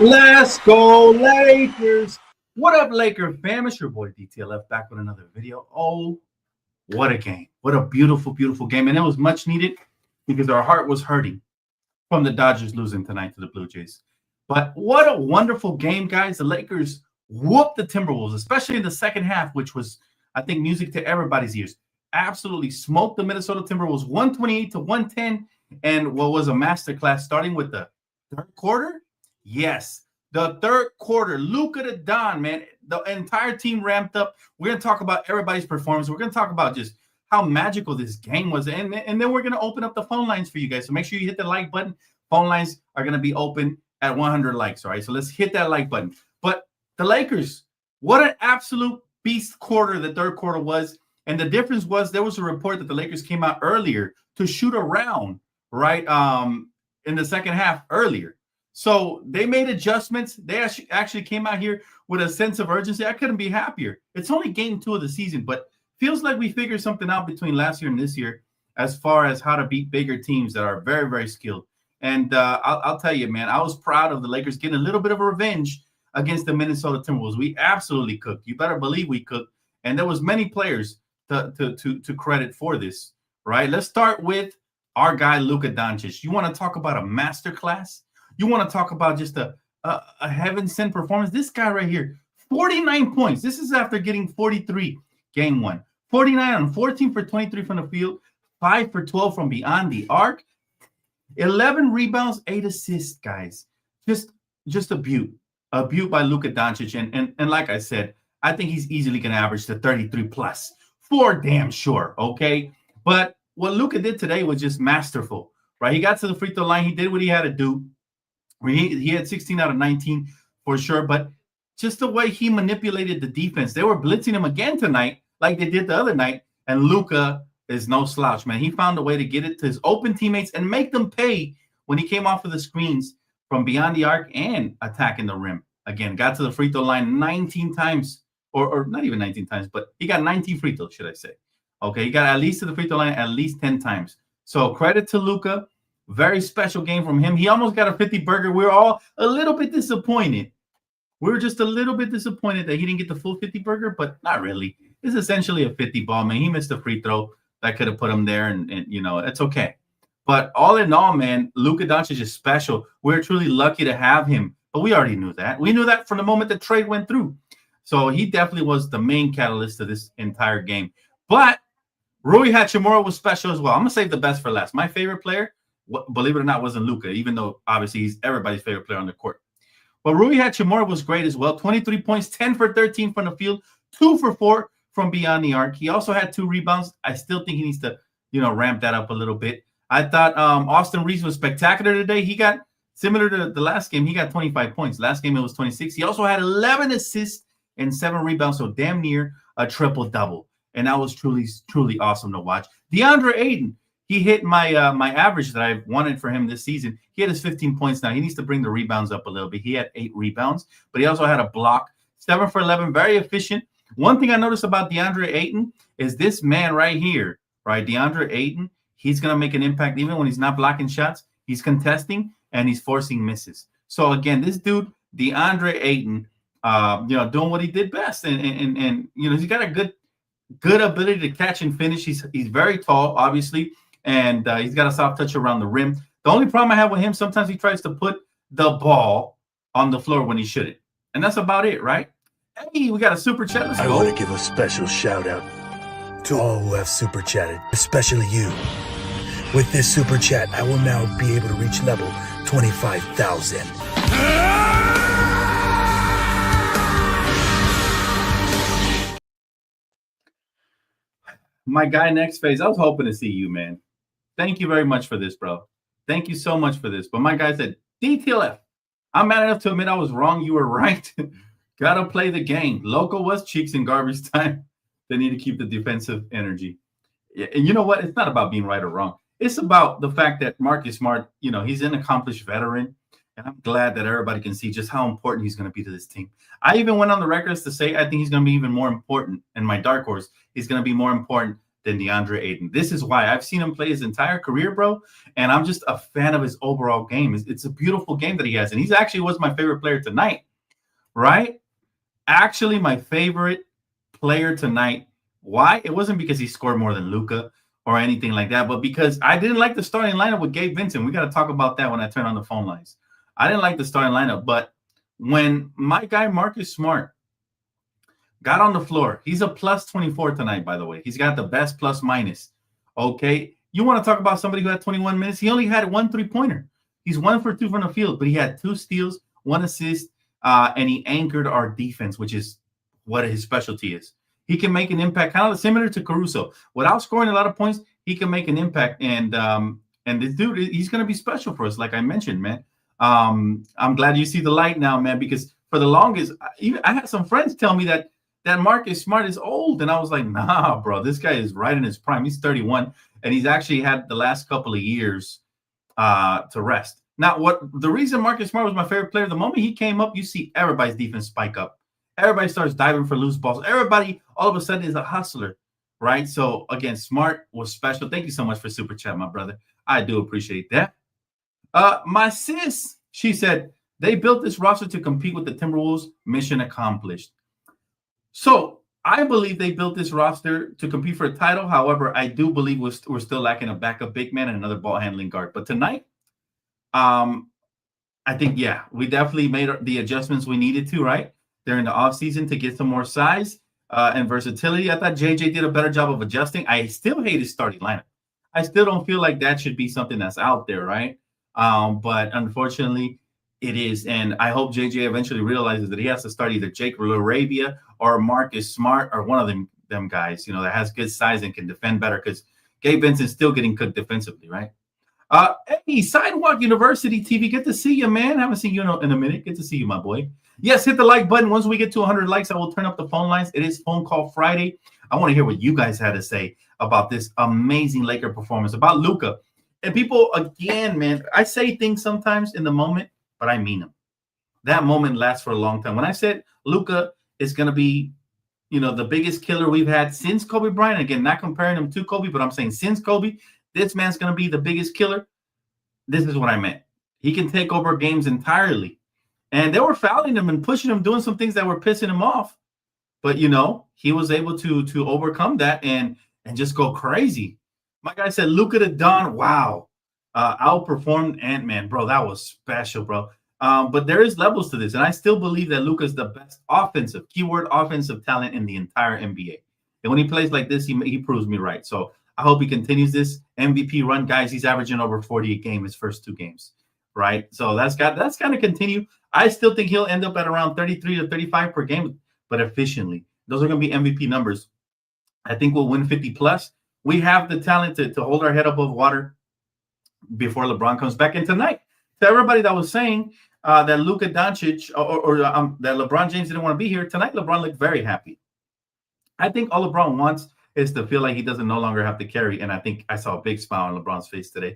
Let's go, Lakers. What up, Laker fam? It's your boy DTLF back with another video. Oh, what a game. What a beautiful, beautiful game. And it was much needed because our heart was hurting from the Dodgers losing tonight to the Blue Jays. But what a wonderful game, guys. The Lakers whooped the Timberwolves, especially in the second half, which was, I think, music to everybody's ears. Absolutely smoked the Minnesota Timberwolves 128-110. And what was a masterclass starting with the third quarter? Yes, the third quarter. Luka the Don, man. The entire team ramped up. We're going to talk about everybody's performance. We're going to talk about just how magical this game was. And then we're going to open up the phone lines for you guys. So make sure you hit the like button. Phone lines are going to be open at 100 likes, all right? So let's hit that like button. But the Lakers, what an absolute beast quarter the third quarter was. And the difference was there was a report that the Lakers came out earlier to shoot around, right, in the second half earlier. So they made adjustments. They actually came out here with a sense of urgency. I couldn't be happier. It's only game 2 of the season, but feels like we figured something out between last year and this year as far as how to beat bigger teams that are very, very skilled. And I'll tell you, man, I was proud of the Lakers getting a little bit of a revenge against the Minnesota Timberwolves. We absolutely cooked. You better believe we cooked. And there was many players to credit for this, right? Let's start with our guy, Luka Doncic. You want to talk about a masterclass? You want to talk about just a heaven-sent performance? This guy right here, 49 points. This is after getting 43 game 1. 49 on 14 for 23 from the field, 5 for 12 from beyond the arc, 11 rebounds, 8 assists, guys. Just a beaut by Luka Doncic. And like I said, I think he's easily going to average to 33 plus for damn sure, okay? But what Luka did today was just masterful, right? He got to the free throw line. He did what he had to do. He had 16 out of 19 for sure, but just the way he manipulated the defense. They were blitzing him again tonight like they did the other night, and Luka is no slouch, man. He found a way to get it to his open teammates and make them pay when he came off of the screens from beyond the arc and attacking the rim. Again, got to the free throw line 19 times, or not even 19 times, but he got 19 free throws, should I say. Okay, he got at least to the free throw line at least 10 times. So credit to Luka. Very special game from him. He almost got a 50 burger. We were all a little bit disappointed. We were just a little bit disappointed that he didn't get the full 50 burger, but not really. It's essentially a 50 ball, man. He missed a free throw that could have put him there, and you know, it's okay. But all in all, man, Luka Doncic is special. We're truly lucky to have him, but we already knew that. We knew that from the moment the trade went through. So he definitely was the main catalyst to this entire game. But Rui Hachimura was special as well. I'm going to save the best for last. My favorite player, believe it or not, wasn't Luka, even though obviously he's everybody's favorite player on the court. But Rui Hachimura was great as well. 23 points, 10 for 13 from the field, 2 for 4 from beyond the arc. He also had 2 rebounds. I still think he needs to, ramp that up a little bit. I thought Austin Reeves was spectacular today. He got, similar to the last game, he got 25 points. Last game it was 26. He also had 11 assists and 7 rebounds, so damn near a triple-double. And that was truly, truly awesome to watch. DeAndre Ayton, he hit my my average that I wanted for him this season. He had his 15 points now. He needs to bring the rebounds up a little bit. He had 8 rebounds, but he also had a block. 7 for 11, very efficient. One thing I noticed about DeAndre Ayton is this man right here, right? DeAndre Ayton, he's going to make an impact even when he's not blocking shots. He's contesting, and he's forcing misses. So, again, this dude, DeAndre Ayton, doing what he did best. And he's got a good ability to catch and finish. He's very tall, obviously, and he's got a soft touch around the rim. The only problem I have with him, sometimes he tries to put the ball on the floor when he shouldn't. And that's about it, right? Hey, we got a super chat. Let's go. I want to give a special shout out to all who have super chatted, especially you. With this super chat, I will now be able to reach level 25,000. My guy next phase, I was hoping to see you, man. Thank you very much for this, bro. Thank you so much for this. But my guy said, DTLF, I'm mad enough to admit I was wrong. You were right. Gotta play the game. Loco was cheeks in garbage time. They need to keep the defensive energy. Yeah, and you know what? It's not about being right or wrong. It's about the fact that Marcus Smart, he's an accomplished veteran. And I'm glad that everybody can see just how important he's going to be to this team. I even went on the records to say I think he's going to be even more important. And my dark horse is going to be more important than DeAndre Ayton. This is why I've seen him play his entire career, bro, and I'm just a fan of his overall game. It's a beautiful game that he has, and he's actually was my favorite player tonight, right? Actually, my favorite player tonight. Why? It wasn't because he scored more than Luka or anything like that, but because I didn't like the starting lineup with Gabe Vincent. We got to talk about that when I turn on the phone lines. I didn't like the starting lineup, but when my guy Marcus Smart got on the floor, he's a plus 24 tonight, by the way. He's got the best plus minus. Okay. You want to talk about somebody who had 21 minutes? He only had 1 3-pointer. He's 1 for 2 from the field, but he had 2 steals, 1 assist, and he anchored our defense, which is what his specialty is. He can make an impact, kind of similar to Caruso. Without scoring a lot of points, he can make an impact. And this dude, he's going to be special for us, like I mentioned, man. I'm glad you see the light now, man, because for the longest, I had some friends tell me that Marcus Smart is old. And I was like, nah, bro, this guy is right in his prime. He's 31, and he's actually had the last couple of years to rest. Now, the reason Marcus Smart was my favorite player, the moment he came up, you see everybody's defense spike up. Everybody starts diving for loose balls. Everybody all of a sudden is a hustler, right? So, again, Smart was special. Thank you so much for Super Chat, my brother. I do appreciate that. My sis, she said, they built this roster to compete with the Timberwolves. Mission accomplished. So, I believe they built this roster to compete for a title. However, I do believe we're still lacking a backup big man and another ball handling guard. But tonight, I think, yeah, we definitely made the adjustments we needed to, right? During the offseason to get some more size and versatility. I thought JJ did a better job of adjusting. I still hate his starting lineup. I still don't feel like that should be something that's out there, right? But unfortunately, it is. And I hope JJ eventually realizes that he has to start either Jake LaRavia or Marcus Smart or one of them guys, that has good size and can defend better, because Gabe Vincent's still getting cooked defensively, right? Hey, Sidewalk University TV, good to see you, man. Haven't seen you in a minute. Good to see you, my boy. Yes, hit the like button. Once we get to 100 likes, I will turn up the phone lines. It is Phone Call Friday. I want to hear what you guys had to say about this amazing Laker performance, about Luka. And people, again, man, I say things sometimes in the moment, but I mean them. That moment lasts for a long time. When I said Luka is going to be, the biggest killer we've had since Kobe Bryant, again, not comparing him to Kobe, but I'm saying since Kobe, this man's going to be the biggest killer. This is what I meant. He can take over games entirely. And they were fouling him and pushing him, doing some things that were pissing him off. But, he was able to overcome that and just go crazy. My guy said, Luka the Don, wow. Outperformed Ant-Man. Bro, that was special, bro. But there is levels to this. And I still believe that Luka is the best offensive talent in the entire NBA. And when he plays like this, he proves me right. So I hope he continues this MVP run. Guys, he's averaging over 40 a game his first 2 games. Right? So that's going to continue. I still think he'll end up at around 33 to 35 per game, but efficiently. Those are going to be MVP numbers. I think we'll win 50 plus. We have the talent to hold our head above water before LeBron comes back. And tonight, to everybody that was saying that Luka Doncic or that LeBron James didn't want to be here, tonight LeBron looked very happy. I think all LeBron wants is to feel like he doesn't no longer have to carry. And I think I saw a big smile on LeBron's face today,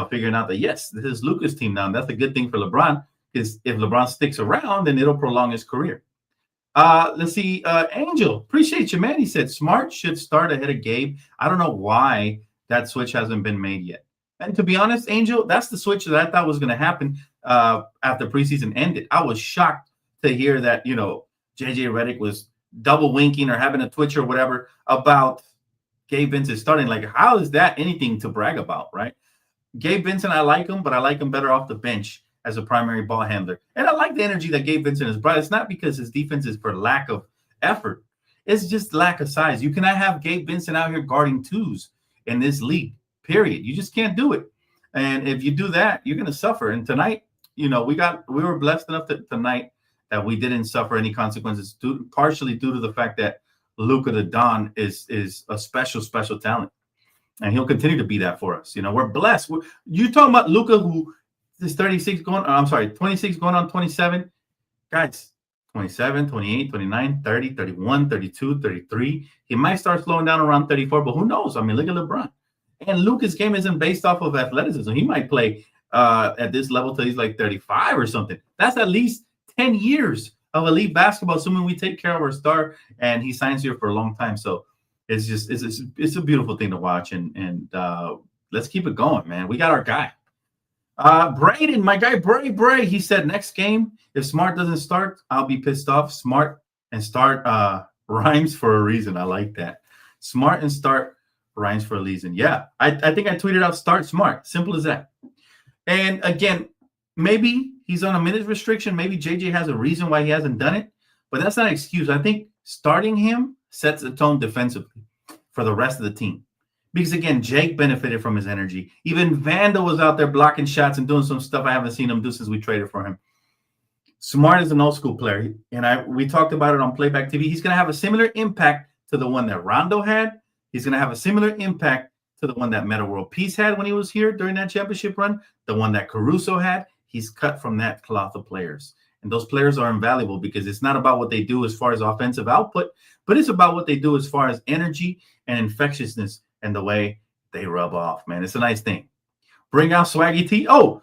figuring out that, yes, this is Luka's team now. And that's a good thing for LeBron, because if LeBron sticks around, then it'll prolong his career. Let's see. Angel, appreciate you, man. He said Smart should start ahead of Gabe. I don't know why that switch hasn't been made yet. And to be honest, Angel, that's the switch that I thought was going to happen after preseason ended. I was shocked to hear that, JJ Redick was double winking or having a twitch or whatever about Gabe Vincent starting. Like, how is that anything to brag about, right? Gabe Vincent, I like him, but I like him better off the bench as a primary ball handler. And I like the energy that Gabe Vincent has brought. It's not because his defense is for lack of effort. It's just lack of size. You cannot have Gabe Vincent out here guarding 2s in this league, period. You just can't do it. And if you do that, you're going to suffer. And tonight, we were blessed enough tonight that we didn't suffer any consequences, partially due to the fact that Luka the Don is a special, special talent. And he'll continue to be that for us. We're blessed. You talking about Luka, who is 26 going on 27. Guys, 27, 28, 29, 30, 31, 32, 33. He might start slowing down around 34, but who knows? I mean, look at LeBron. And Luka's game isn't based off of athleticism. He might play at this level till he's like 35 or something. That's at least 10 years of elite basketball, assuming we take care of our star and he signs here for a long time. So it's a beautiful thing to watch, and let's keep it going, man. We got our guy. Braden, my guy Bray, he said next game, if Smart doesn't start, I'll be pissed off. Smart and start rhymes for a reason. I like that. Smart and start rhymes for a reason. Yeah, I think I tweeted out start Smart. Simple as that. And again, maybe he's on a minute restriction. Maybe JJ has a reason why he hasn't done it, but that's not an excuse. I think starting him sets the tone defensively for the rest of the team. Because, again, Jake benefited from his energy. Even Vando was out there blocking shots and doing some stuff I haven't seen him do since we traded for him. Smart is an old-school player, and we talked about it on Playback TV. He's going to have a similar impact to the one that Rondo had. He's going to have a similar impact to the one that Meta World Peace had when he was here during that championship run, the one that Caruso had. He's cut from that cloth of players. And those players are invaluable because it's not about what they do as far as offensive output, but it's about what they do as far as energy and infectiousness and the way they rub off, man. It's a nice thing. Bring out Swaggy T. Oh,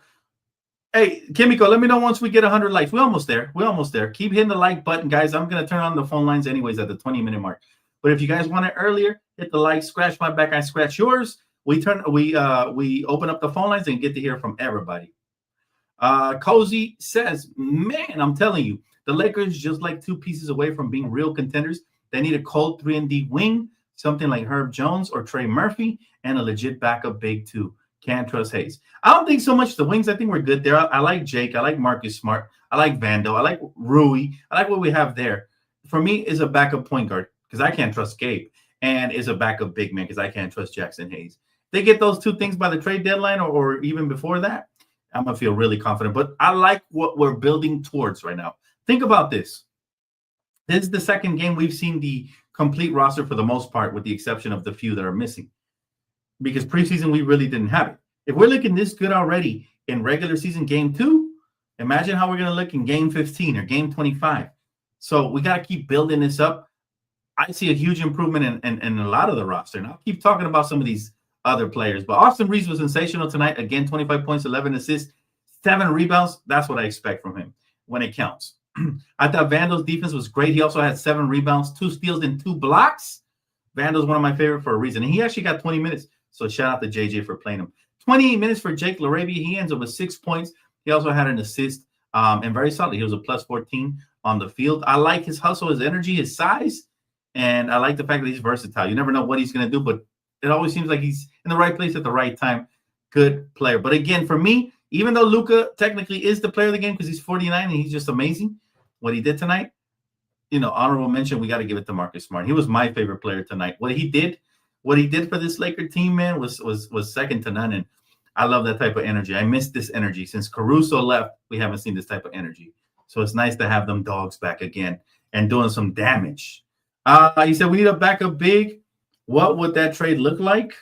hey, Kimiko, let me know once we get 100 likes. We're almost there. Keep hitting the like button, guys. I'm going to turn on the phone lines anyways at the 20-minute mark. But if you guys want it earlier, hit the like, scratch my back, I scratch yours. We open up the phone lines and get to hear from everybody. Cozy says, man, I'm telling you, the Lakers just like 2 pieces away from being real contenders. They need a cold 3-and-D wing, something like Herb Jones or Trey Murphy, and a legit backup big too. Can't trust Hayes. I don't think so much the wings. I think we're good there. I like Jake. I like Marcus Smart. I like Vando. I like Rui. I like what we have there. For me, is a backup point guard because I can't trust Gabe, and is a backup big man because I can't trust Jackson Hayes. They get those 2 things by the trade deadline or even before that, I'm going to feel really confident. But I like what we're building towards right now. Think about this. This is the second game we've seen the complete roster for the most part, with the exception of the few that are missing. Because preseason, we really didn't have it. If we're looking this good already in regular season game 2, imagine how we're going to look in game 15 or game 25. So we got to keep building this up. I see a huge improvement in a lot of the roster. And I'll keep talking about some of these other players. But Austin Reeves was sensational tonight. Again, 25 points, 11 assists, 7 rebounds. That's what I expect from him when it counts. I thought Vando's defense was great. He also had 7 rebounds, 2 steals, and 2 blocks. Vando's one of my favorite for a reason. And he actually got 20 minutes. So shout out to JJ for playing him. 28 minutes for Jake LaRavia. He ends up with 6 points. He also had an assist and very solid. He was a plus 14 on the field. I like his hustle, his energy, his size. And I like the fact that he's versatile. You never know what he's going to do, but it always seems like he's in the right place at the right time. Good player. But again, for me, even though Luka technically is the player of the game because he's 49 and he's just amazing, what he did tonight, honorable mention, we got to give it to Marcus Smart. He was my favorite player tonight. What he did for this Laker team, man, was second to none. And I love that type of energy. I miss this energy. Since Caruso left, we haven't seen this type of energy. So it's nice to have them dogs back again and doing some damage. He said we need a backup big. What would that trade look like?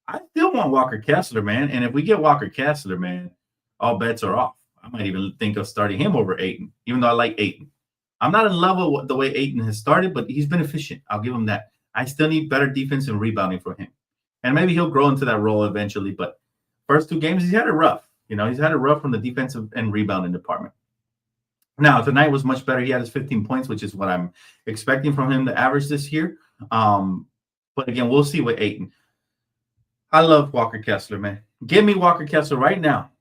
I still want Walker Kessler, man. And if we get Walker Kessler, man, all bets are off. I might even think of starting him over Ayton, even though I like Ayton. I'm not in love with the way Ayton has started, but he's been efficient. I'll give him that. I still need better defense and rebounding for him. And maybe he'll grow into that role eventually. But first 2 games, he's had it rough. He's had it rough from the defensive and rebounding department. Now, tonight was much better. He had his 15 points, which is what I'm expecting from him to average this year. But again, we'll see with Ayton. I love Walker Kessler, man. Give me Walker Kessler right now.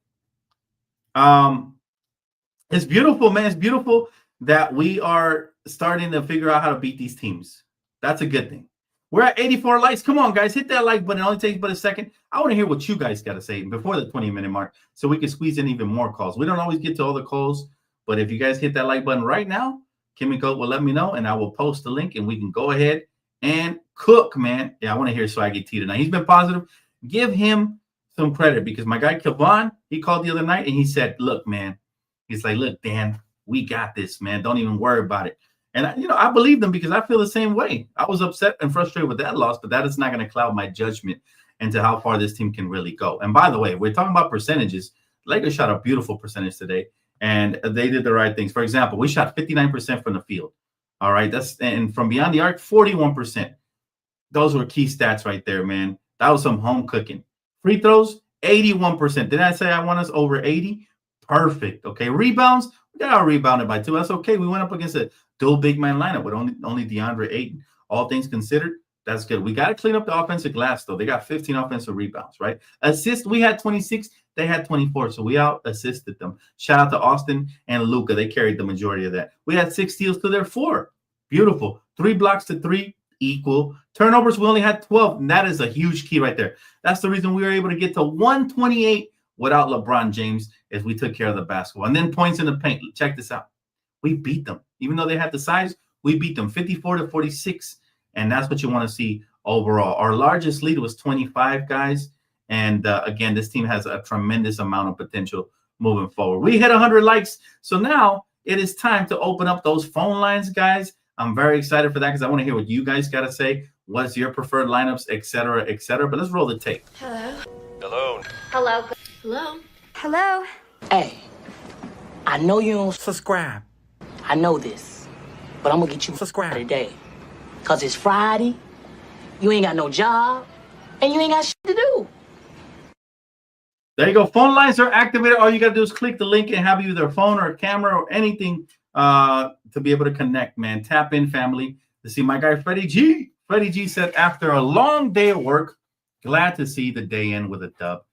It's beautiful, man. It's beautiful that we are starting to figure out how to beat these teams. That's a good thing. We're at 84 likes. Come on, guys. Hit that like button. It only takes but a second. I want to hear what you guys got to say before the 20-minute mark so we can squeeze in even more calls. We don't always get to all the calls, but if you guys hit that like button right now, Kimiko will let me know, and I will post the link, and we can go ahead and cook, man. Yeah, I want to hear Swaggy T tonight. He's been positive. Give him some credit because my guy Kevon, he called the other night, and he said, look, man. He's like, look, Dan, we got this, man. Don't even worry about it. And, I believe them because I feel the same way. I was upset and frustrated with that loss, but that is not going to cloud my judgment into how far this team can really go. And by the way, we're talking about percentages. Lakers shot a beautiful percentage today, and they did the right things. For example, we shot 59% from the field. All right, and from beyond the arc, 41%. Those were key stats right there, man. That was some home cooking. Free throws, 81%. Did I say I want us over 80? Perfect. Okay, rebounds, we got out rebounded by 2. That's okay. We went up against a dual big man lineup with only DeAndre Ayton. All things considered, That's good. We got to clean up the offensive glass, though. They got 15 offensive rebounds, right? Assists, we had 26. They had 24, so we out-assisted them. Shout out to Austin and Luka. They carried the majority of that. We had 6 steals to their 4. Beautiful. 3 blocks to 3, equal. Turnovers, we only had 12, and that is a huge key right there. That's the reason we were able to get to 128 without LeBron James, as we took care of the basketball. And then points in the paint. Check this out. We beat them. Even though they had the size, we beat them 54-46. And that's what you want to see overall. Our largest lead was 25, guys. And again, this team has a tremendous amount of potential moving forward. We hit 100 likes. So now it is time to open up those phone lines, guys. I'm very excited for that because I want to hear what you guys got to say. What's your preferred lineups, et cetera, et cetera. But let's roll the tape. Hello. Hello. Hello. Hello. Hello. Hey, I know you don't Subscribe. I know this, but I'm gonna get you Subscribe. today. Cause it's Friday, you ain't got no job, and you ain't got shit to do. There you go. Phone lines are activated. All you got to do is click the link and have either a phone or a camera or anything to be able to connect, man. Tap in, family, to see my guy, Freddie G. Freddie G said, after a long day of work, glad to see the day end with a dub.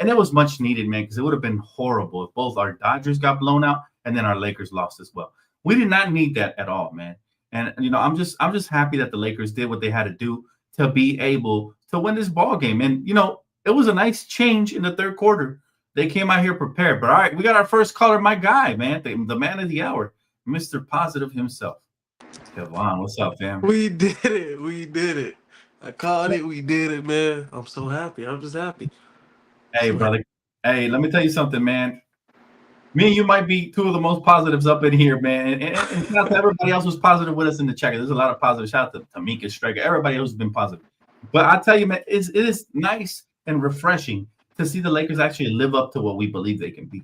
And it was much needed, man, because it would have been horrible if both our Dodgers got blown out and then our Lakers lost as well. We did not need that at all, man. And, you know, I'm just happy that the Lakers did what they had to do to be able to win this ball game. And, you know, it was a nice change in the third quarter. They came out here prepared. But, all right, we got our first caller, my guy, man, the man of the hour, Mr. Positive himself. Kevon, what's up, fam? We did it. We did it. I called it. We did it, man. I'm so happy. I'm just happy. Hey, brother. Hey, let me tell you something, man. Me and you might be two of the most positives up in here, man. And shout out to everybody else who's positive with us in the chat. There's a lot of positive. Shout out to Tamika Striker, everybody else who's been positive. But I tell you, man, it is nice and refreshing to see the Lakers actually live up to what we believe they can be.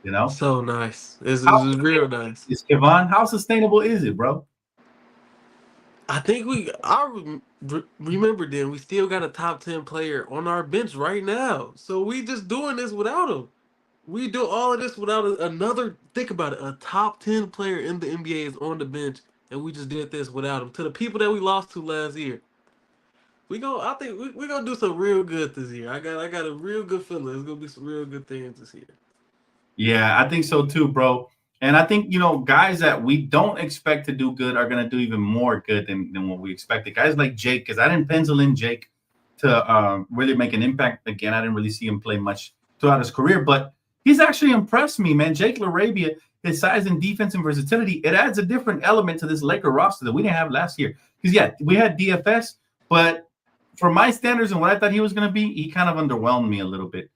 You know? So nice. It's real nice. It's Kevon. How sustainable is it, bro? I think remember then we still got a top 10 player on our bench right now. So we just doing this without him. We do all of this without another. Think about it. A top 10 player in the NBA is on the bench, and we just did this without him. To the people that we lost to last year, I think we're gonna do some real good this year. I got a real good feeling. There's gonna be some real good things this year. Yeah, I think so too, bro. And I think, you know, guys that we don't expect to do good are going to do even more good than what we expected. Guys like Jake, because I didn't pencil in Jake to really make an impact. Again, I didn't really see him play much throughout his career, but he's actually impressed me, man. Jake LaRavia, his size and defense and versatility, it adds a different element to this Laker roster that we didn't have last year. Because, yeah, we had DFS, but for my standards and what I thought he was going to be, he kind of underwhelmed me a little bit.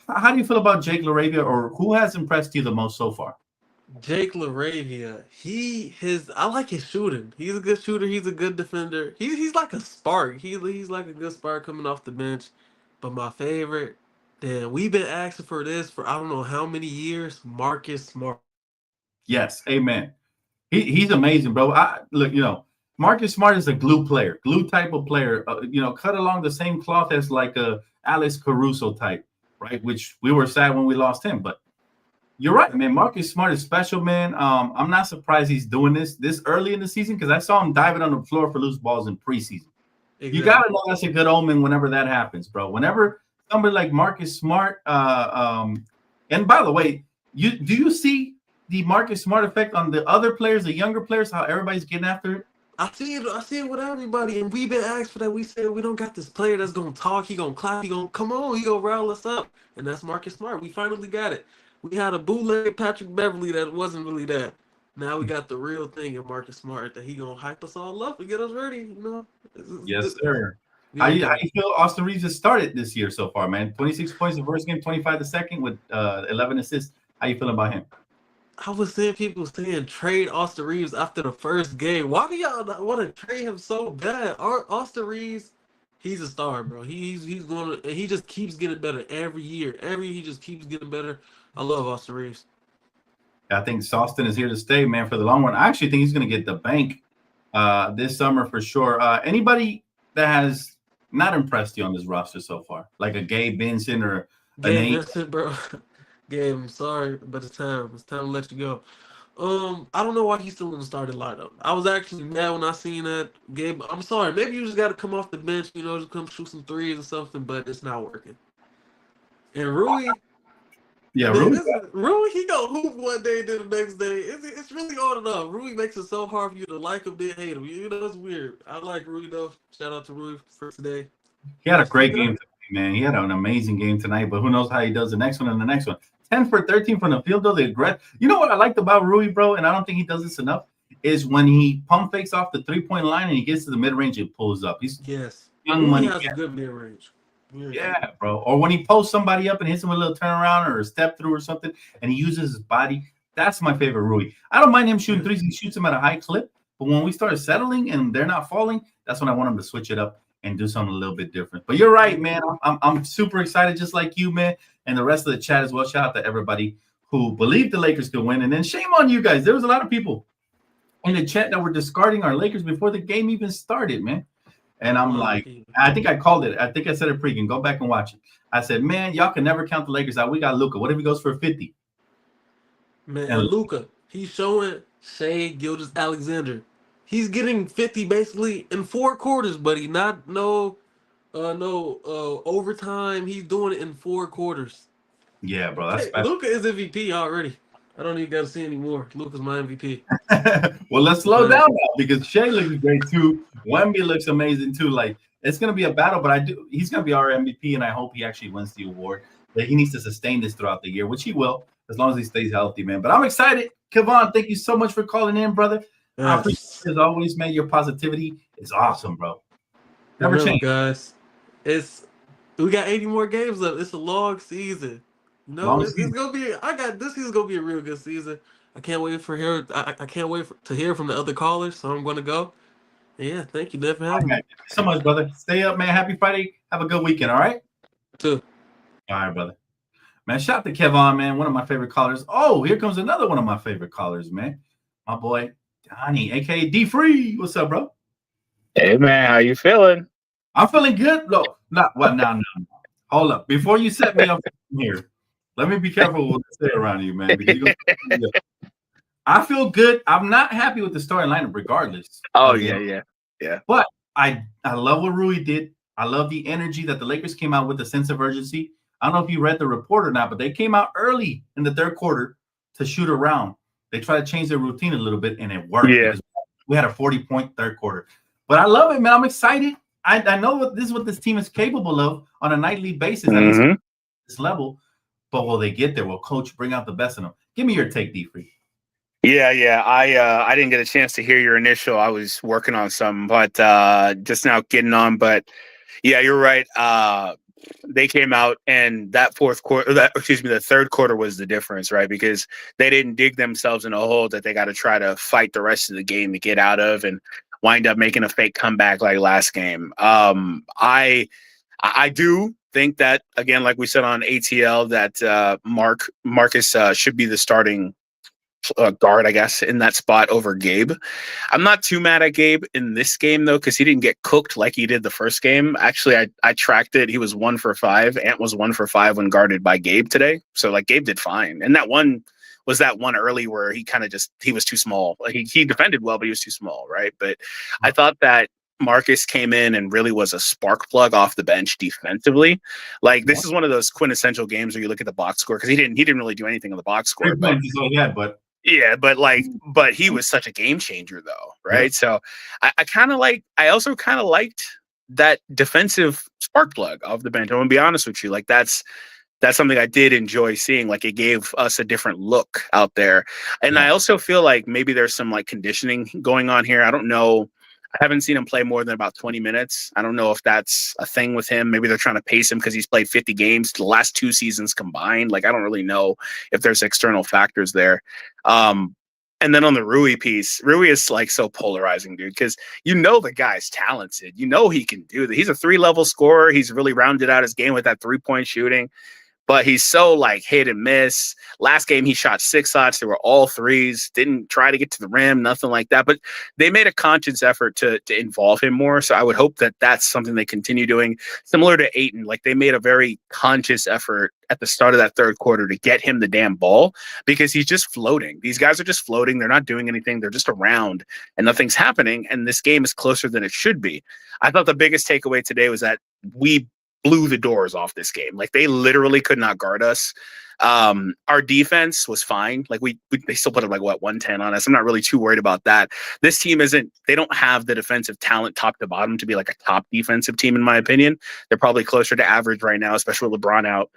How do you feel about Jake LaRavia, or who has impressed you the most so far? Jake LaRavia, I like his shooting. He's a good shooter. He's a good defender. He's like a spark. He's like a good spark coming off the bench. But my favorite, we've been asking for this for I don't know how many years. Marcus Smart. Yes, amen. He's amazing, bro. Look, you know, Marcus Smart is a glue type of player. You know, cut along the same cloth as like a Alex Caruso type, right? Which we were sad when we lost him, but. You're right, man. Marcus Smart is special, man. I'm not surprised he's doing this early in the season because I saw him diving on the floor for loose balls in preseason. Exactly. You got to know that's a good omen whenever that happens, bro. Whenever somebody like Marcus Smart, and by the way, do you see the Marcus Smart effect on the other players, the younger players, how everybody's getting after it? I see it with everybody, and we've been asked for that. We said we don't got this player that's gonna talk, he gonna clap, he gonna come on, he gonna rile us up, and that's Marcus Smart. We finally got it. We had a bootleg Patrick Beverly that wasn't really that. Now we got the real thing in Marcus Smart that he gonna hype us all up and get us ready. You know. Yes, sir. How you feel Austin Reeves has started this year so far, man? 26 points the first game, 25 the second, with 11 assists. How you feeling about him? I was seeing people saying trade Austin Reeves after the first game. Why do y'all want to trade him so bad? Austin Reeves, he's a star, bro. He's going to, he just keeps getting better every year. He just keeps getting better. I love Austin Reeves. I think Austin is here to stay, man, for the long run. I actually think he's going to get the bank this summer for sure. Anybody that has not impressed you on this roster so far, like a Gabe Vincent or Gabe Vincent, bro. Gabe, I'm sorry, but it's time. It's time to let you go. I don't know why he's still in the starting lineup. I was actually mad when I seen that game. I'm sorry. Maybe you just got to come off the bench, just come shoot some threes or something. But it's not working. And Rui, Yeah, man, Rui. Rui, he go hoop one day, then the next day. It's really on and off. Rui makes it so hard for you to like him, then hate him. It's weird. I like Rui though. Shout out to Rui for today. He had a great game tonight, man. He had an amazing game tonight, but who knows how he does the next one and the next one. 10 for 13 from the field, though. You know what I liked about Rui, bro, and I don't think he does this enough, is when he pump fakes off the three-point line and he gets to the mid-range and pulls up. He's young Rui money. has a good mid-range. Yeah, bro. Or when he posts somebody up and hits him with a little turnaround or a step through or something, and he uses his body. That's my favorite Rui. I don't mind him shooting threes. He shoots them at a high clip. But when we start settling and they're not falling, that's when I want him to switch it up and do something a little bit different. But you're right, man. I'm super excited, just like you, man, and the rest of the chat as well. Shout out to everybody who believed the Lakers could win. And then shame on you guys. There was a lot of people in the chat that were discarding our Lakers before the game even started, man. And I'm like, I think I called it. I think I said it pregame. Go back and watch it. I said, man, y'all can never count the Lakers out. We got Luka. What if he goes for 50? Man, and Luka, he's showing Shea Gilgeous-Alexander. He's getting 50 basically in 4 quarters, buddy. Not no overtime. He's doing it in 4 quarters. Yeah, bro. That's Luka is MVP already. I don't even got to see anymore. Luka's my MVP. Well, let's slow down now because Shea looks great too. Wemby looks amazing too. Like it's gonna be a battle, but he's gonna be our MVP, and I hope he actually wins the award. But he needs to sustain this throughout the year, which he will, as long as he stays healthy, man. But I'm excited. Kevon, thank you so much for calling in, brother. Yes. I appreciate it as always, man. Your positivity is awesome, bro. Never change, guys. We got 80 more games left. It's a long season. No, it's gonna be. This season's gonna be a real good season. I can't wait I can't wait to hear from the other callers. So I'm gonna go. Yeah, thank you, Dave, for having me. Thank you so much, brother. Stay up, man. Happy Friday. Have a good weekend. All right. Too. All right, brother. Man, shout out to Kevon, man. One of my favorite callers. Oh, here comes another one of my favorite callers, man. My boy Donnie, aka D Free. What's up, bro? Hey, man. How you feeling? I'm feeling good. Look, not what now. Hold up. Before you set me up here. Let me be careful what I say around you, man. Because I feel good. I'm not happy with the starting lineup, regardless. Oh, yeah. But I love what Rui did. I love the energy that the Lakers came out with, a sense of urgency. I don't know if you read the report or not, but they came out early in the third quarter to shoot around. They tried to change their routine a little bit, and it worked. Yeah. We had a 40-point third quarter. But I love it, man. I'm excited. I know this is what this team is capable of on a nightly basis at this level. But will they get there? Will Coach bring out the best in them? Give me your take, D-Free. Yeah. I didn't get a chance to hear your initial. I was working on something, but just now getting on. But yeah, you're right. They came out, and that the third quarter was the difference, right? Because they didn't dig themselves in a hole that they got to try to fight the rest of the game to get out of, and wind up making a fake comeback like last game. I do think that, again, like we said on ATL, that Marcus should be the starting guard, I guess, in that spot over Gabe. I'm not too mad at Gabe in this game, though, because he didn't get cooked like he did the first game. Actually, I tracked it. He was 1 for 5. Ant was 1 for 5 when guarded by Gabe today. So, like, Gabe did fine. And that one was that one early where he kind of he was too small. Like, he defended well, but he was too small, right? But I thought that Marcus came in and really was a spark plug off the bench defensively. Like, this is one of those quintessential games where you look at the box score, because he didn't really do anything on the box score. But he was such a game changer, though, right? Yeah. So I also kind of liked that defensive spark plug off the bench. I'm gonna be honest with you, like that's something I did enjoy seeing. Like, it gave us a different look out there. And I also feel like maybe there's some like conditioning going on here. I don't know. I haven't seen him play more than about 20 minutes. I don't know if that's a thing with him. Maybe they're trying to pace him because he's played 50 games the last 2 seasons combined. Like, I don't really know if there's external factors there. And then on the Rui piece, Rui is like so polarizing, dude, because the guy's talented. He can do that. He's a 3-level scorer. He's really rounded out his game with that 3-point shooting. but he's so like hit and miss. Last game he shot 6 shots. They were all threes. Didn't try to get to the rim, nothing like that. But they made a conscious effort to involve him more. So I would hope that that's something they continue doing. Similar to Ayton, like they made a very conscious effort at the start of that third quarter to get him the damn ball because he's just floating. These guys are just floating. They're not doing anything. They're just around and nothing's happening. And this game is closer than it should be. I thought the biggest takeaway today was that we blew the doors off this game. Like they literally could not guard us. Our defense was fine. Like they still put up like 110 on us. I'm not really too worried about that. This team they don't have the defensive talent top to bottom to be like a top defensive team, in my opinion. They're probably closer to average right now, especially with LeBron out.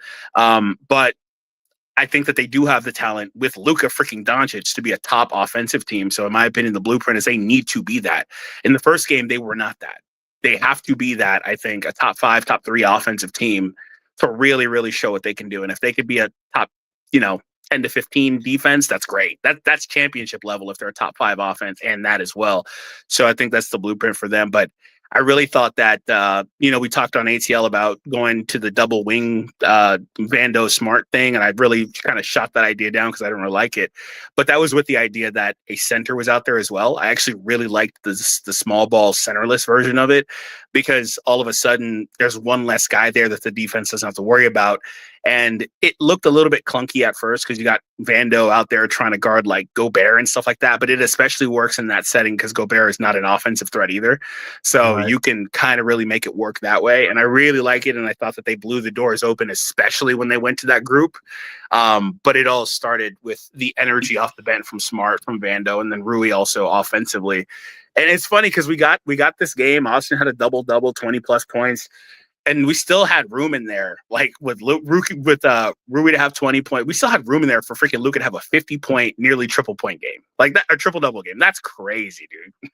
But I think that they do have the talent with Luka freaking Doncic to be a top offensive team. So in my opinion, the blueprint is they need to be that. In the first game, they were not that. They have to be that, I think, a top 5, top 3 offensive team to really, really show what they can do. And if they could be a top, 10 to 15 defense, that's great. That's championship level if they're a top 5 offense and that as well. So I think that's the blueprint for them. But I really thought that, we talked on ATL about going to the double wing Vando Smart thing, and I really kind of shot that idea down because I didn't really like it. But that was with the idea that a center was out there as well. I actually really liked the small ball centerless version of it because all of a sudden there's one less guy there that the defense doesn't have to worry about. And it looked a little bit clunky at first because you got Vando out there trying to guard like Gobert and stuff like that. But it especially works in that setting because Gobert is not an offensive threat either. So you can kind of really make it work that way. And I really like it. And I thought that they blew the doors open, especially when they went to that group. But it all started with the energy off the bench from Smart, from Vando, and then Rui also offensively. And it's funny because we got this game. Austin had a double-double, 20-plus points. And we still had room in there, like with Rui to have 20 points. We still had room in there for freaking Luka to have a 50-point, nearly triple-point game, like that, a triple-double game. That's crazy, dude.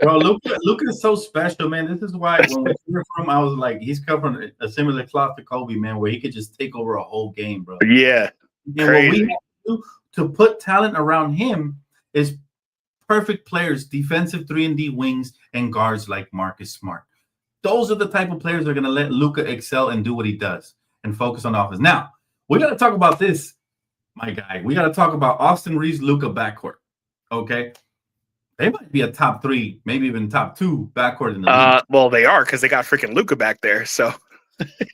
Bro, Luka is so special, man. This is why when we hear from him, I was like, he's covering a similar cloth to Kobe, man, where he could just take over a whole game, bro. Yeah, and what we have to do to put talent around him is perfect players, defensive 3-and-D wings, and guards like Marcus Smart. Those are the type of players that are going to let Luka excel and do what he does and focus on offense. Now, we got to talk about this, my guy. We got to talk about Austin Reeves, Luka backcourt. Okay? They might be a top 3, maybe even top 2 backcourt in the league. Well, they are because they got freaking Luka back there. So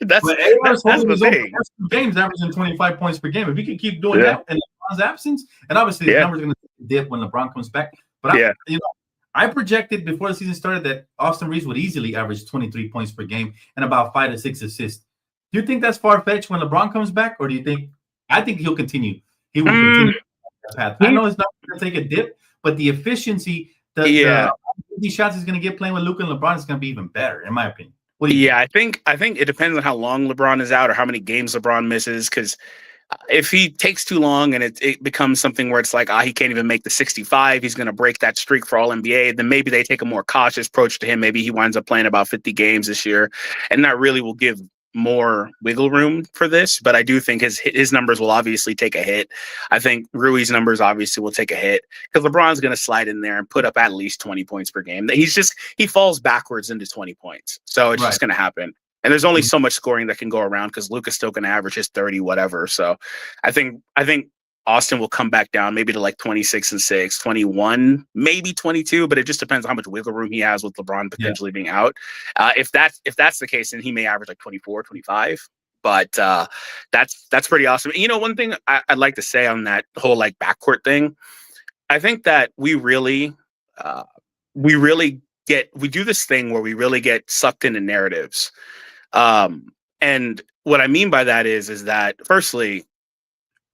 that's the thing. Games averaging 25 points per game. If he can keep doing that in LeBron's absence, and obviously the numbers are going to dip when LeBron comes back. But I projected before the season started that Austin Reeves would easily average 23 points per game and about 5 to 6 assists. Do you think that's far-fetched when LeBron comes back, or do you think – I think he'll continue. He will continue that path. I know it's not going to take a dip, but the efficiency, the shots he's going to get playing with Luka and LeBron is going to be even better, in my opinion. I think it depends on how long LeBron is out or how many games LeBron misses, because – if he takes too long and it becomes something where it's like, he can't even make the 65, he's going to break that streak for all NBA, then maybe they take a more cautious approach to him. Maybe he winds up playing about 50 games this year, and that really will give more wiggle room for this. But I do think his numbers will obviously take a hit. I think Rui's numbers obviously will take a hit because LeBron's going to slide in there and put up at least 20 points per game. He falls backwards into 20 points. So it's just going to happen. And there's only so much scoring that can go around because Luka's still going to average his 30, whatever. So I think Austin will come back down maybe to like 26-6, 21, maybe 22, but it just depends on how much wiggle room he has with LeBron potentially being out. If that's the case, then he may average like 24, 25. But that's pretty awesome. One thing I'd like to say on that whole like backcourt thing, I think that we do this thing where we really get sucked into narratives. And what I mean by that is that firstly,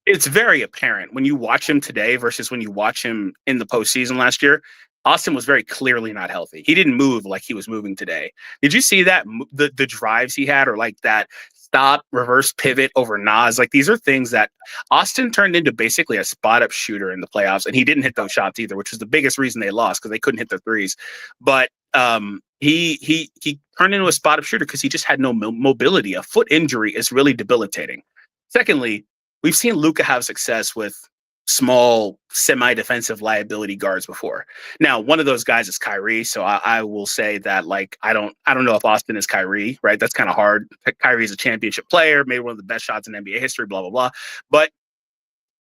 it's very apparent when you watch him today versus when you watch him in the postseason last year. Austin was very clearly not healthy. He didn't move like he was moving today. Did you see that the drives he had, or like that stop reverse pivot over Nas? Like these are things that Austin turned into basically a spot up shooter in the playoffs, and he didn't hit those shots either, which was the biggest reason they lost because they couldn't hit their threes. But he turned into a spot up shooter because he just had no mobility. A foot injury is really debilitating. Secondly, we've seen Luka have success with small semi-defensive liability guards before. Now, one of those guys is Kyrie, so I will say that like I don't know if Austin is Kyrie, right? That's kind of hard. Kyrie is a championship player, made one of the best shots in NBA history, blah blah blah. But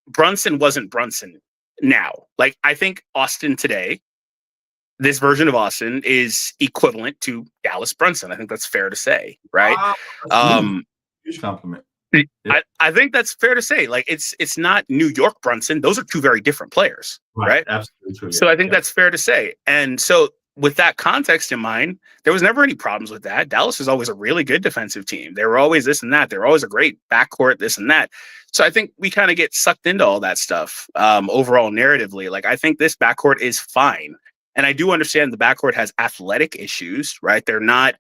Brunson wasn't Brunson now. Like I think Austin today, this version of Austin is equivalent to Dallas Brunson. I think that's fair to say, right? Huge compliment. I think that's fair to say. Like it's not New York Brunson. Those are two very different players, right? Absolutely true. So I think that's fair to say. And so with that context in mind, there was never any problems with that. Dallas is always a really good defensive team. They were always this and that. They were always a great backcourt, this and that. So I think we kind of get sucked into all that stuff overall narratively. Like I think this backcourt is fine. And I do understand the backcourt has athletic issues, right? They're not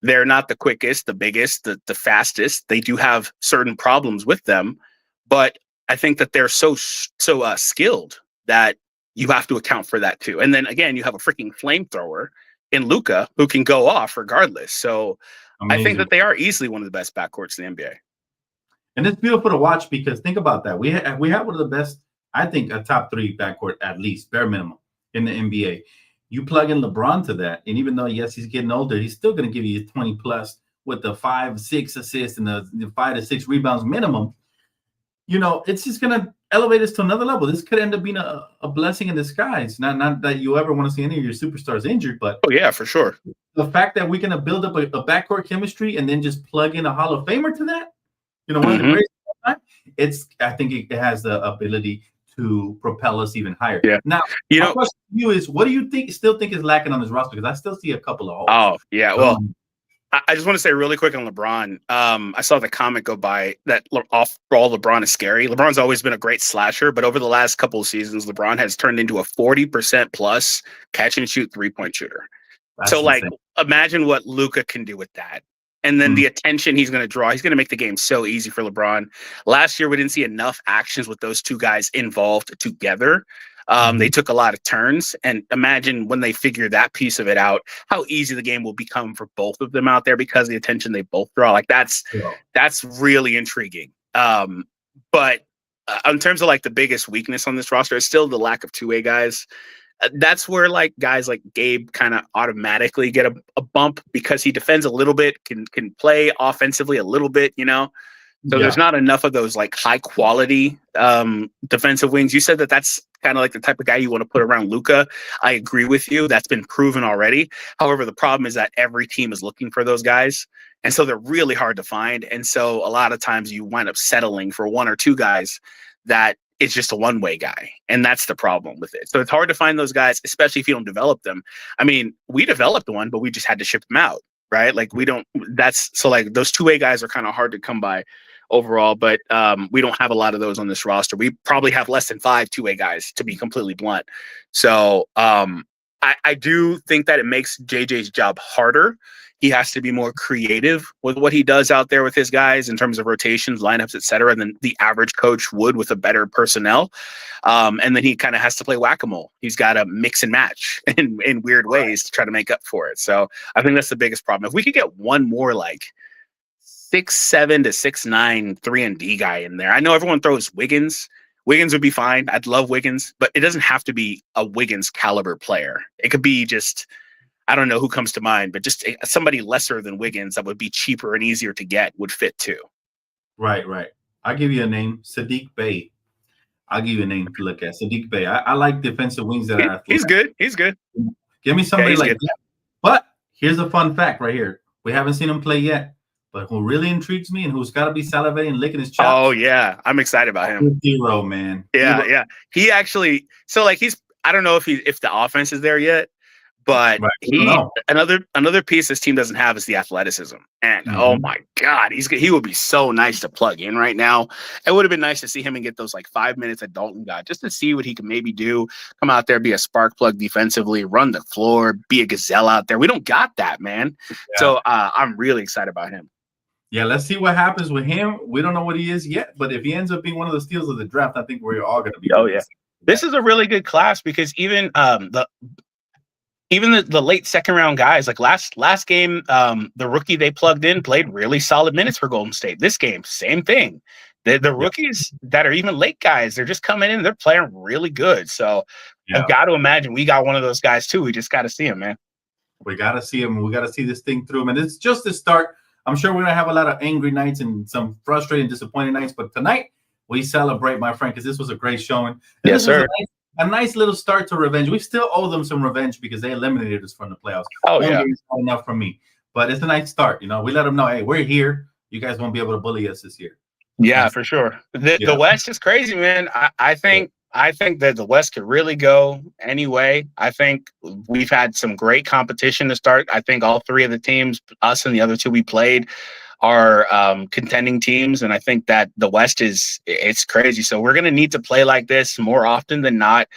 the quickest, the biggest, the fastest. They do have certain problems with them, but I think that they're so skilled that you have to account for that too. And then again, you have a freaking flamethrower in Luka who can go off regardless. So amazing. I think that they are easily one of the best backcourts in the NBA. And it's beautiful to watch because think about that. We have one of the best, I think, a top 3 backcourt at least, bare minimum in the NBA. You plug in LeBron to that, and even though, yes, he's getting older, he's still going to give you 20 plus with the 5-6 assists and the 5 to 6 rebounds minimum. You know, it's just going to elevate us to another level. This could end up being a blessing in disguise. Not that you ever want to see any of your superstars injured, but oh yeah, for sure. The fact that we're going to build up a backcourt chemistry and then just plug in a Hall of Famer to that, you know, one of the greatest of all time, I think it has the ability to propel us even higher. Yeah. Now, my question to you is, what do you still think is lacking on this roster? Because I still see a couple of holes. Oh, yeah. Well, I just want to say really quick on LeBron. I saw the comment go by that off-ball LeBron is scary. LeBron's always been a great slasher, but over the last couple of seasons, LeBron has turned into a 40% plus catch and shoot 3-point shooter. That's so, insane. Like, imagine what Luka can do with that. And then the attention he's going to draw, he's going to make the game so easy for LeBron. Last year, we didn't see enough actions with those two guys involved together. They took a lot of turns. And imagine when they figure that piece of it out, how easy the game will become for both of them out there because of the attention they both draw. Like that's really intriguing. But in terms of like the biggest weakness on this roster, it's still the lack of two-way guys. That's where like guys like Gabe kind of automatically get a bump because he defends a little bit, can play offensively a little bit, you know. So there's not enough of those like high quality defensive wings. You said that that's kind of like the type of guy you want to put around Luka. I agree with you. That's been proven already. However, the problem is that every team is looking for those guys. And so they're really hard to find. And so a lot of times you wind up settling for one or two guys that it's just a one-way guy. And that's the problem with it. So it's hard to find those guys, especially if you don't develop them. I mean, we developed one, but we just had to ship them out, right? Like like those two-way guys are kind of hard to come by overall, but we don't have a lot of those on this roster. We probably have less than 5 two-way guys, to be completely blunt. So I do think that it makes JJ's job harder. He has to be more creative with what he does out there with his guys in terms of rotations, lineups, et cetera, than the average coach would with a better personnel. And then he kind of has to play whack-a-mole. He's got to mix and match in weird ways to try to make up for it. So I think that's the biggest problem. If we could get one more like 6'7" to 6'9" 3-and-D guy in there. I know everyone throws Wiggins. Wiggins would be fine. I'd love Wiggins, but it doesn't have to be a Wiggins caliber player. It could be just, I don't know who comes to mind, but just somebody lesser than Wiggins that would be cheaper and easier to get would fit too. Right. I'll give you a name, Sadiq Bey. I'll give you a name to look at, Sadiq Bey. I like defensive wings that are. He's good. Give me somebody like that. But here's a fun fact right here. We haven't seen him play yet, but who really intrigues me and who's got to be salivating and licking his chops. Oh yeah, I'm excited about him. Hero, man. Yeah. He actually, so like I don't know if the offense is there yet. But another piece this team doesn't have is the athleticism. And oh my God, he would be so nice to plug in right now. It would have been nice to see him and get those like 5 minutes that Dalton got, just to see what he can maybe do. Come out there, be a spark plug defensively, run the floor, be a gazelle out there. We don't got that, man. Yeah. So I'm really excited about him. Yeah, let's see what happens with him. We don't know what he is yet, but if he ends up being one of the steals of the draft, I think we're all going to be. Oh yeah, this is a really good class because even the late second round guys, like last game, the rookie they plugged in played really solid minutes for Golden State. This game, same thing. The rookies that are even late guys, they're just coming in. They're playing really good. So I've got to imagine we got one of those guys too. We just got to see him, man. We got to see him. We got to see this thing through. And it's just the start. I'm sure we're going to have a lot of angry nights and some frustrating, disappointing nights. But tonight, we celebrate, my friend, because this was a great showing. And yes, sir. A nice little start to revenge. We still owe them some revenge because they eliminated us from the playoffs. Oh, One yeah. game is not enough for me. But it's a nice start. You know, we let them know, hey, we're here. You guys won't be able to bully us this year. Yeah, for sure. The West is crazy, man. I think that the West could really go anyway. I think we've had some great competition to start. I think all three of the teams, us and the other two we played, are contending teams, and I think that the West it's crazy. So we're going to need to play like this more often than not.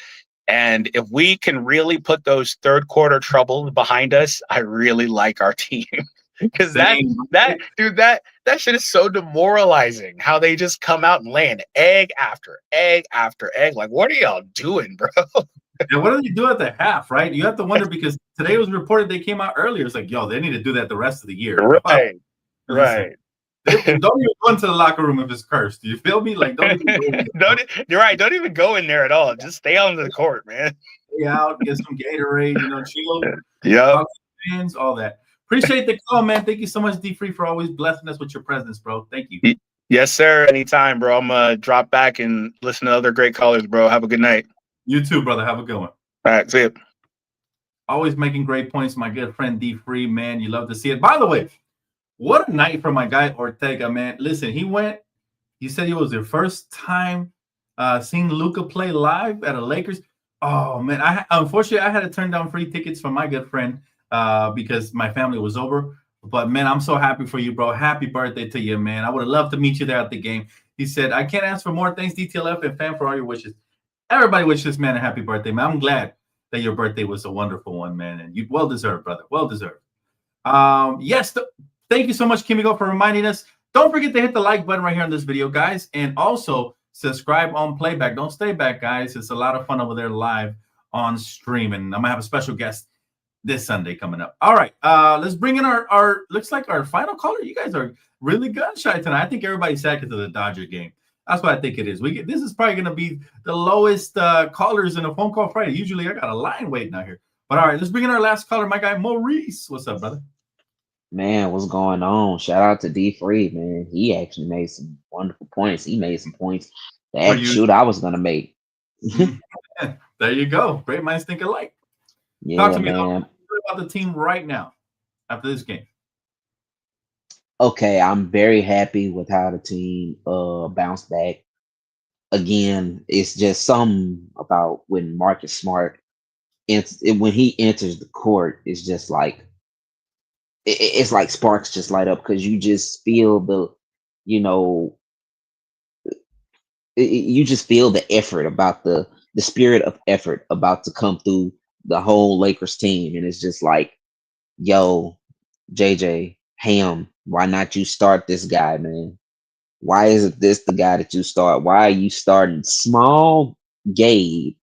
And if we can really put those third quarter troubles behind us, I really like our team. Because that shit is so demoralizing. How they just come out and land egg after egg after egg. Like, what are y'all doing, bro? And what do they do at the half, right? You have to wonder, because today it was reported they came out earlier. It's like, yo, they need to do that the rest of the year. Right. Don't even go into the locker room if it's cursed. Do you feel me? Like, don't even go you're right. Don't even go in there at all. Just stay on the court, man. Stay out, get some Gatorade, chill. Yeah. Fans, all that. Appreciate the call, man. Thank you so much, D Free, for always blessing us with your presence, bro. Thank you. Yes, sir. Anytime, bro. I'm gonna drop back and listen to other great callers, bro. Have a good night. You too, brother. Have a good one. All right, see you. Always making great points, my good friend D Free, man. You love to see it. By the way, what a night for my guy Ortega, man. Listen, he said it was their first time seeing Luka play live at a Lakers. Oh man, unfortunately I had to turn down free tickets from my good friend because my family was over. But man, I'm so happy for you, bro. Happy birthday to you, man. I would have loved to meet you there at the game. He said, I can't ask for more. Thanks, DTLF and fam, for all your wishes. Everybody wishes this man a happy birthday, man. I'm glad that your birthday was a wonderful one, man. And you well deserved, brother. Well deserved. Yes, thank you so much, Kimiko, for reminding us. Don't forget to hit the like button right here on this video, guys. And also subscribe on playback. Don't stay back, guys. It's a lot of fun over there live on stream. And I'm going to have a special guest this Sunday coming up. All right. Let's bring in our looks like our final caller. You guys are really gun shy tonight. I think everybody's sad because of the Dodger game. That's what I think it is. This is probably going to be the lowest callers in a phone call Friday. Usually I got a line waiting out here. But all right, let's bring in our last caller, my guy Maurice. What's up, brother? Man, what's going on? Shout out to D Free, man. He actually made some wonderful points. He made some points that shoot I was gonna make. There you go. Great minds think alike. Yeah, Talk to me man. about the team right now after this game. Okay, I'm very happy with how the team bounced back. Again, it's just something about when Marcus Smart when he enters the court, it's just like it's like sparks just light up because you just feel you just feel the effort about the spirit of effort about to come through the whole Lakers team. And it's just like, yo, JJ, Ham, why not you start this guy, man? Why isn't this the guy that you start? Why are you starting small Gabe?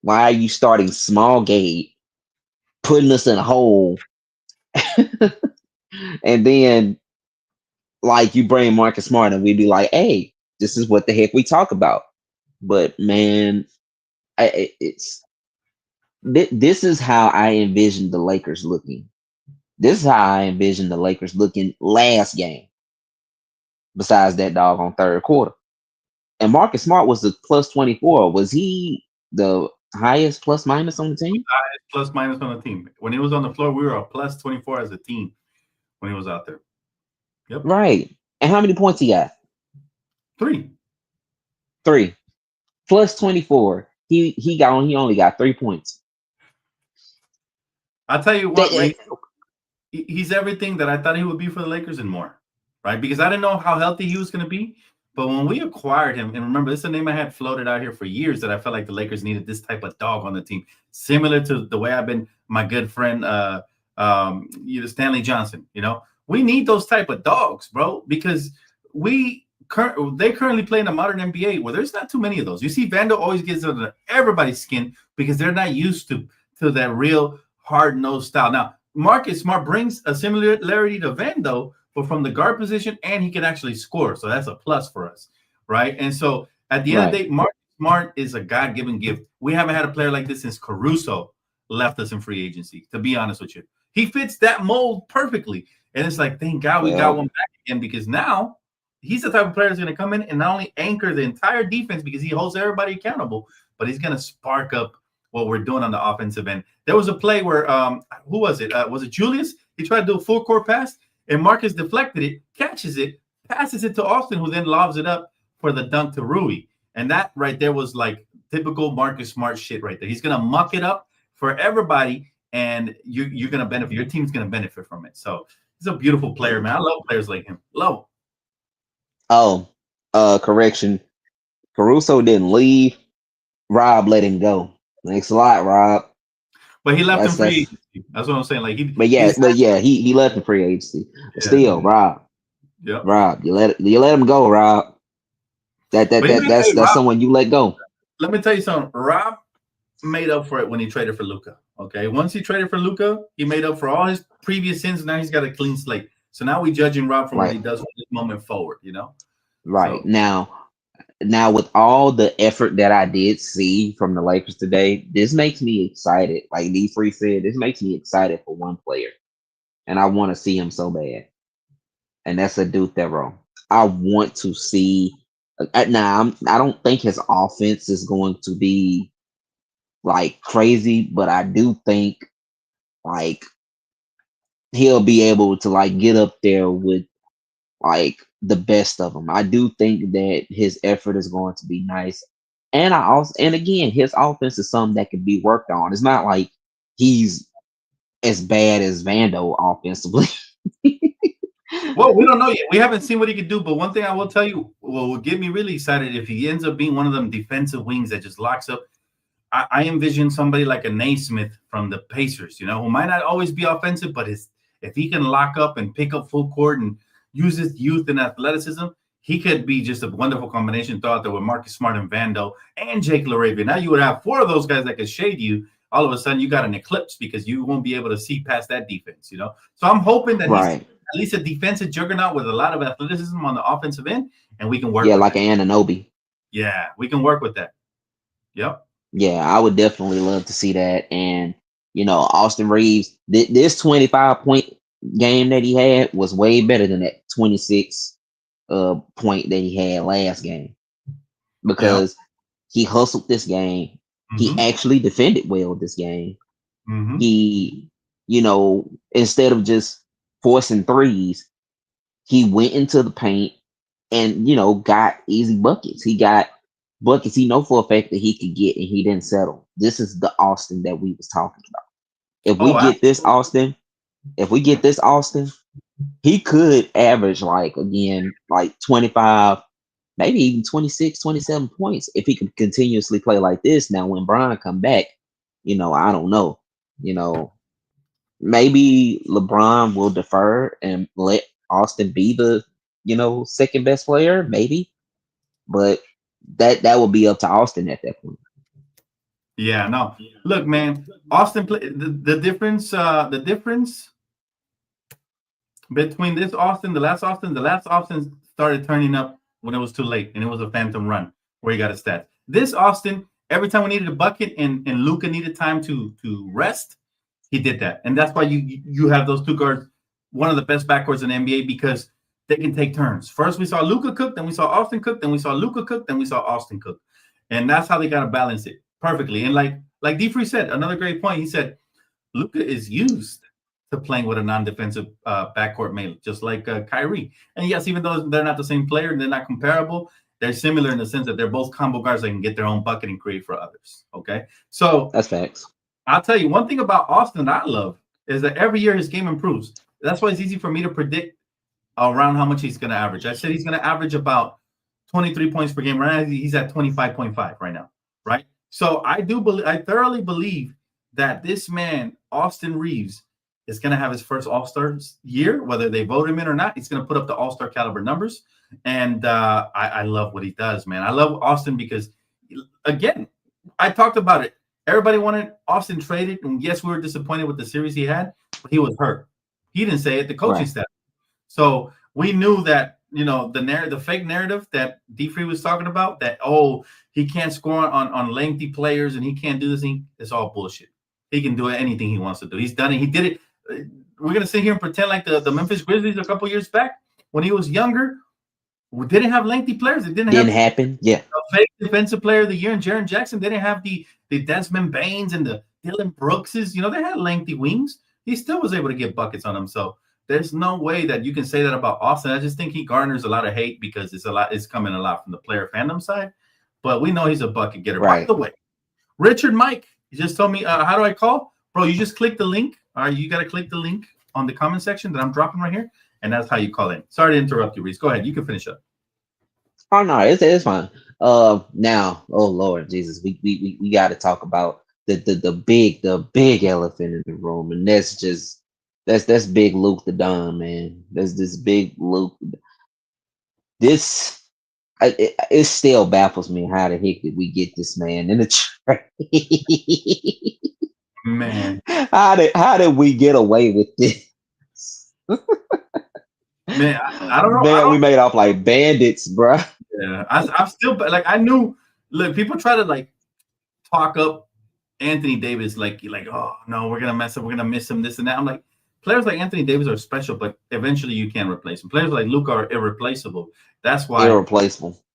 Why are you starting small Gabe, putting us in a hole? And then, like, you bring Marcus Smart and we'd be like, hey, this is what the heck we talk about. But, man, this is how I envisioned the Lakers looking. This is how I envisioned the Lakers looking last game, besides that doggone third quarter. And Marcus Smart was the plus 24. Was he the highest plus minus on the team? Highest plus minus on the team. When he was on the floor, we were a plus 24 as a team when he was out there. Yep. Right. And how many points he got? 3. Plus 24. He only got 3 points. I'll tell you what, Ray, he's everything that I thought he would be for the Lakers and more, right? Because I didn't know how healthy he was going to be. But when we acquired him, and remember, this is a name I had floated out here for years that I felt like the Lakers needed this type of dog on the team, similar to the way I've been my good friend, Stanley Johnson. We need those type of dogs, bro, because they currently play in a modern NBA where there's not too many of those. You see, Vando always gets under everybody's skin because they're not used to that real hard-nosed style. Now, Marcus Smart brings a similarity to Vando, but from the guard position, and he can actually score. So that's a plus for us, right? And so at the end of the Right. day, Mark Smart is a God-given gift. We haven't had a player like this since Caruso left us in free agency, to be honest with you. He fits that mold perfectly. And it's like, thank God we got Well, one back again, because now he's the type of player that's going to come in and not only anchor the entire defense because he holds everybody accountable, but he's going to spark up what we're doing on the offensive end. There was a play where, who was it? Was it Julius? He tried to do a full court pass, and Marcus deflected it, catches it, passes it to Austin, who then lobs it up for the dunk to Rui. And that right there was like typical Marcus Smart shit right there. He's going to muck it up for everybody, and you're going to benefit. Your team's going to benefit from it. So he's a beautiful player, man. I love players like him. Love him. oh, correction. Caruso didn't leave. Rob let him go. Thanks a lot, Rob. But he left in That's free that's. agency. That's what I'm saying. Like But yeah, he left the free agency. But still, Rob, yeah. you let him go, Rob. But That's Rob, someone you let go. let me tell you something. Rob made up for it when he traded for Luka. Okay, once he traded for Luka, he made up for all his previous sins. Now he's got a clean slate. So now we judging Rob from what he does from this moment forward. You know, Right. So, Now with all the effort that I did see from the Lakers today, this makes me excited. Like D Free said, this makes me excited for one player. And I want to see him so bad. And that's a Duke Thero. I want to see now I don't think his offense is going to be like crazy, but I do think like he'll be able to like get up there with like the best of them. I do think that his effort is going to be nice. And again, his offense is something that can be worked on. It's not like he's as bad as Vando offensively. well, we don't know yet. We haven't seen what he could do. But one thing I will tell you, what will get me really excited if he ends up being one of them defensive wings that just locks up. I envision somebody like a Naismith from the Pacers, who might not always be offensive, but if he can lock up and pick up full court and use his youth and athleticism, he could be just a wonderful combination throughout there with Marcus Smart and Vando and Jake LaRavia. Now you would have four of those guys that could shade you. All of a sudden, you got an eclipse because you won't be able to see past that defense, So I'm hoping that he's at least a defensive juggernaut with a lot of athleticism on the offensive end, and we can work. Yeah, with like that. an Anunoby. Yeah, we can work with that. Yep. Yeah, I would definitely love to see that. And Austin Reeves, this 25-point game that he had was way better than that 26 point that he had last game, because he hustled this game. He actually defended well this game. He, instead of just forcing threes, he went into the paint and got easy buckets. He got buckets he know for a fact that he could get, and he didn't settle. This is the Austin that we was talking about. If we get this Austin, he could average like 25, maybe even 26, 27 points if he could continuously play like this. Now, when Brian come back, I don't know. Maybe LeBron will defer and let Austin be the, second best player, maybe. But that will be up to Austin at that point. Yeah, no. Look, man, Austin play the difference between this Austin, the last Austin started turning up when it was too late, and it was a phantom run where he got his stats. This Austin, every time we needed a bucket and Luka needed time to rest, he did that. And that's why you have those two guards, one of the best backcourts in the NBA, because they can take turns. First we saw Luka cook, then we saw Austin cook, then we saw Luka cook, then we saw Austin cook. And that's how they got to balance it perfectly. And like D Free said, another great point, he said Luka is used to playing with a non-defensive backcourt mate, just like Kyrie. And yes, even though they're not the same player and they're not comparable, they're similar in the sense that they're both combo guards that can get their own bucket and create for others. Okay, so that's facts. I'll tell you one thing about Austin that I love is that every year his game improves. That's why it's easy for me to predict around how much he's going to average. I said he's going to average about 23 points per game. Right now, he's at 25.5 right now, right? So I thoroughly believe that this man, Austin Reeves, is going to have his first All-Star year, whether they vote him in or not. He's going to put up the All-Star caliber numbers. And I love what he does, man. I love Austin because, again, I talked about it. Everybody wanted Austin traded. And yes, we were disappointed with the series he had, but he was hurt. He didn't say it. The coaching staff. So we knew that, the fake narrative that D3 was talking about, that, he can't score on lengthy players and he can't do this. It's all bullshit. He can do anything he wants to do. He's done it. He did it. We're going to sit here and pretend like the Memphis Grizzlies a couple years back when he was younger didn't have lengthy players. It didn't happen. Yeah. A fake defensive player of the year and Jaren Jackson. They didn't have the Desmond Baines and the Dylan Brookses. They had lengthy wings. He still was able to get buckets on them. So there's no way that you can say that about Austin. I just think he garners a lot of hate because it's coming a lot from the player fandom side. But we know he's a bucket getter. Right. By the way, Richard Mike, he just told me, how do I call? Bro, you just click the link. All right, you got to click the link on the comment section that I'm dropping right here, and that's how you call in. Sorry to interrupt you, Reese. Go ahead. You can finish up. Oh no, it's fine. Now, oh Lord Jesus, we got to talk about the big elephant in the room, and that's Big Luke the Don, man. That's this Big Luke. It still baffles me how the heck did we get this man in the trade? Man, how did we get away with this? Man, I don't know. Man, we made off like bandits, bro. Yeah, I'm still like, I knew. Look, people try to like talk up Anthony Davis, like oh no, we're gonna mess up, we're gonna miss him, this and that. I'm like, players like Anthony Davis are special, but eventually you can't replace him. Players like Luka are irreplaceable. That's why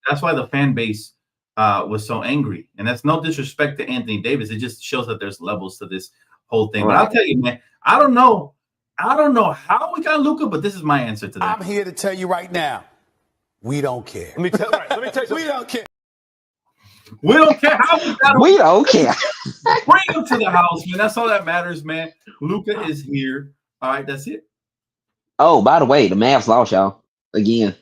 That's why the fan base was so angry, and that's no disrespect to Anthony Davis. It just shows that there's levels to this whole thing. Right. But I'll tell you, man, I don't know how we got Luka, but this is my answer to that. I'm here to tell you right now, we don't care. Let me tell you, we don't care. We don't care how we got him. We don't care. Bring him to the house, man. That's all that matters, man. Luka is here. All right, that's it. Oh, by the way, the Mavs lost, y'all, again.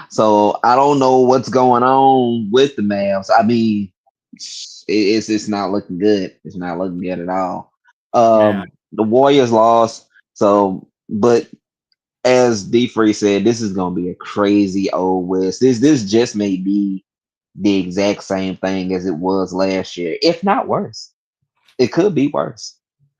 So I don't know what's going on with the Mavs. I mean, it's not looking good. It's not looking good at all. The Warriors lost. So, but as D3 said, this is gonna be a crazy old West. This just may be the exact same thing as it was last year, if not worse. It could be worse.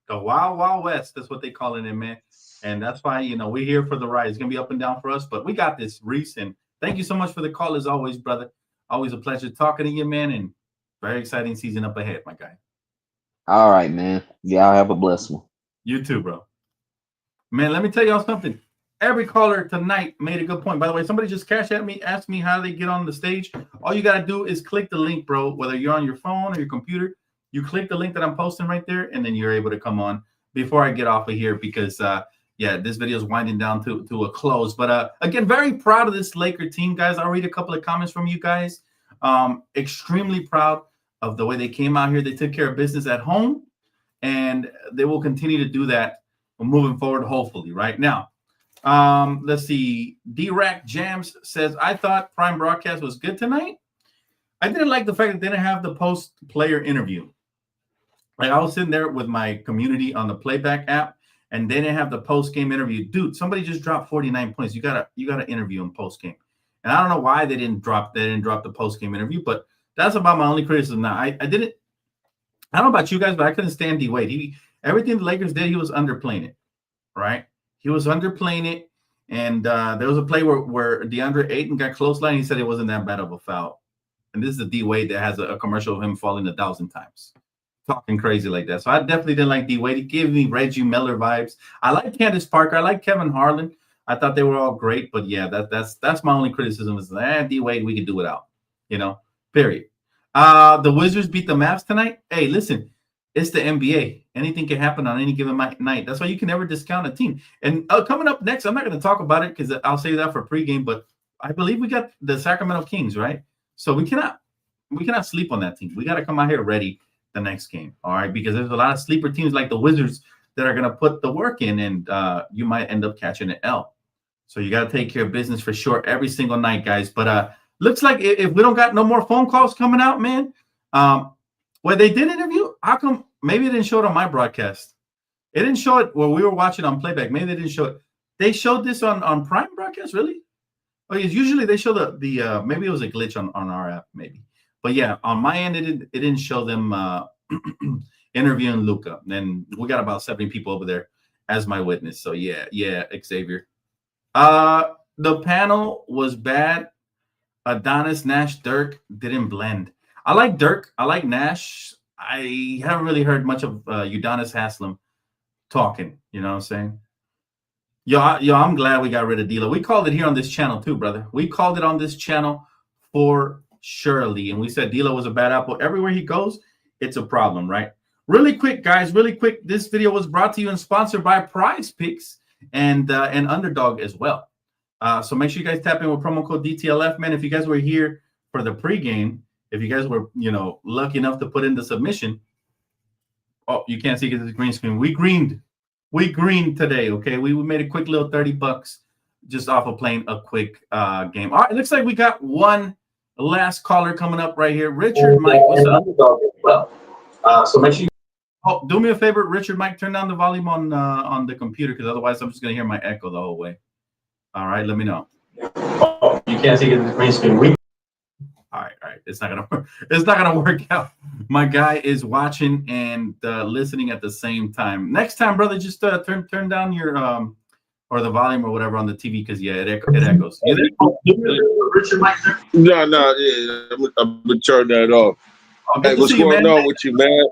The Wild Wild West. That's what they call it, man. And that's why, we're here for the ride. It's going to be up and down for us, but we got this, Reese. And thank you so much for the call as always, brother. Always a pleasure talking to you, man. And very exciting season up ahead, my guy. All right, man. Y'all have a blessed one. You too, bro. Man, let me tell y'all something. Every caller tonight made a good point. By the way, somebody just asked me how they get on the stage. All you got to do is click the link, bro. Whether you're on your phone or your computer, you click the link that I'm posting right there, and then you're able to come on before I get off of here because, this video is winding down to a close. But, again, very proud of this Laker team, guys. I'll read a couple of comments from you guys. Extremely proud of the way they came out here. They took care of business at home, and they will continue to do that moving forward, hopefully, right? Now, let's see. D-Rack Jams says, I thought Prime Broadcast was good tonight. I didn't like the fact that they didn't have the post-player interview. Like, I was sitting there with my community on the playback app, and they didn't have the post-game interview. Dude, somebody just dropped 49 points. You gotta interview him post-game. And I don't know why they didn't drop the post-game interview, but that's about my only criticism. Now, I don't know about you guys, but I couldn't stand D-Wade. Everything the Lakers did, he was underplaying it, right? He was underplaying it, and there was a play where DeAndre Ayton got close line. He said it wasn't that bad of a foul. And this is the D-Wade that has a commercial of him falling 1,000 times. Talking crazy like that. So I definitely didn't like D-Wade. He gave me Reggie Miller vibes. I like Candace Parker. I like Kevin Harlan. I thought they were all great, but yeah, that's my only criticism is D-Wade we can do without, period. The Wizards beat the Mavs tonight. Hey, listen, it's the NBA. Anything can happen on any given night. That's why you can never discount a team. And coming up next, I'm not going to talk about it because I'll save that for pregame, but I believe we got the Sacramento Kings, right? So we cannot sleep on that team. We got to come out here ready the next game, all right? Because there's a lot of sleeper teams like the Wizards that are going to put the work in, and you might end up catching an L. So you got to take care of business for sure every single night, guys. But looks like if we don't got no more phone calls coming out, man, well, they did interview. How come maybe it didn't show it on my broadcast? It didn't show it where we were watching on playback. Maybe they didn't show it. They showed this on Prime broadcast, really? Oh, usually they show the maybe it was a glitch on our app, maybe. But yeah, on my end, it didn't show them interviewing Luka. And we got about 70 people over there as my witness. So yeah, Xavier. The panel was bad. Adonis, Nash, Dirk didn't blend. I like Dirk. I like Nash. I haven't really heard much of Udonis Haslam talking. You know what I'm saying? Yo, I'm glad we got rid of D'Lo. We called it here on this channel too, brother. We called it on this channel for surely, and we said D'Lo was a bad apple. Everywhere he goes, it's a problem, right? Really quick, guys. Really quick. This video was brought to you and sponsored by Prize Picks and Underdog as well. So make sure you guys tap in with promo code DTLF, man. If you guys were here for the pregame, if you guys were, lucky enough to put in the submission, oh, you can't see because it's green screen. We greened today, okay? We made a quick little $30 just off of playing a quick game. All right, it looks like we got one last caller coming up right here. Richard Mike, what's up? Underdog as well. So make sure you do me a favor, Richard Mike, turn down the volume on the computer because otherwise I'm just gonna hear my echo the whole way. All right, let me know. Oh, you can't see the green screen. All right. It's not gonna work out. My guy is watching and listening at the same time. Next time, brother, just turn down your or the volume or whatever on the TV because it echoes. Richard Mike. No, yeah, I'm gonna turn that off. Hey, what's going on with you, man?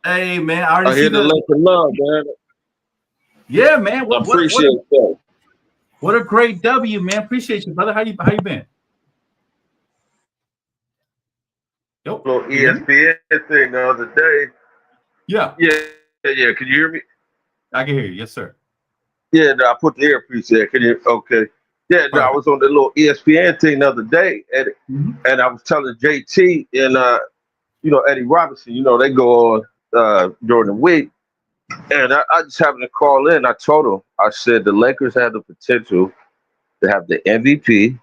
Hey, man, I already hear the love, man. Yeah, man. I appreciate that. What a great W, man. Appreciate you, brother. How you been? Yo, little ESPN thing the other day. Yeah. Can you hear me? I can hear you. Yes, sir. Yeah, no, I put the earpiece there. Can you? Okay. Yeah, no, I was on the little ESPN thing the other day, and I was telling JT and Eddie Robinson, they go on during the week, and I just happened to call in. I told him, I said the Lakers have the potential to have the MVP.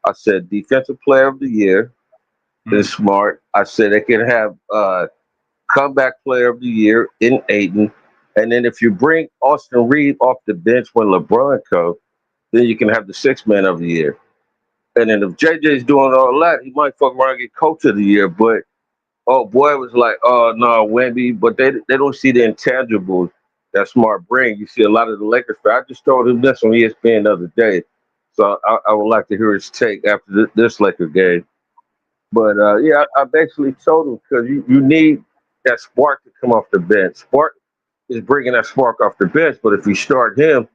I said Defensive Player of the Year is Smart. I said they can have Comeback Player of the Year in Aiden, and then if you bring Austin Reed off the bench when LeBron comes, then you can have the Sixth Man of the Year. And then if JJ's doing all that, he might fuck around and get Coach of the Year. But oh boy, it was like, oh no, Wemby. But they don't see the intangibles that Smart brings. You see a lot of the Lakers fans. I just told him this on ESPN the other day. So I would like to hear his take after this Laker game. But I basically told him because you need that spark to come off the bench. Spark is bringing that spark off the bench. But if you start him,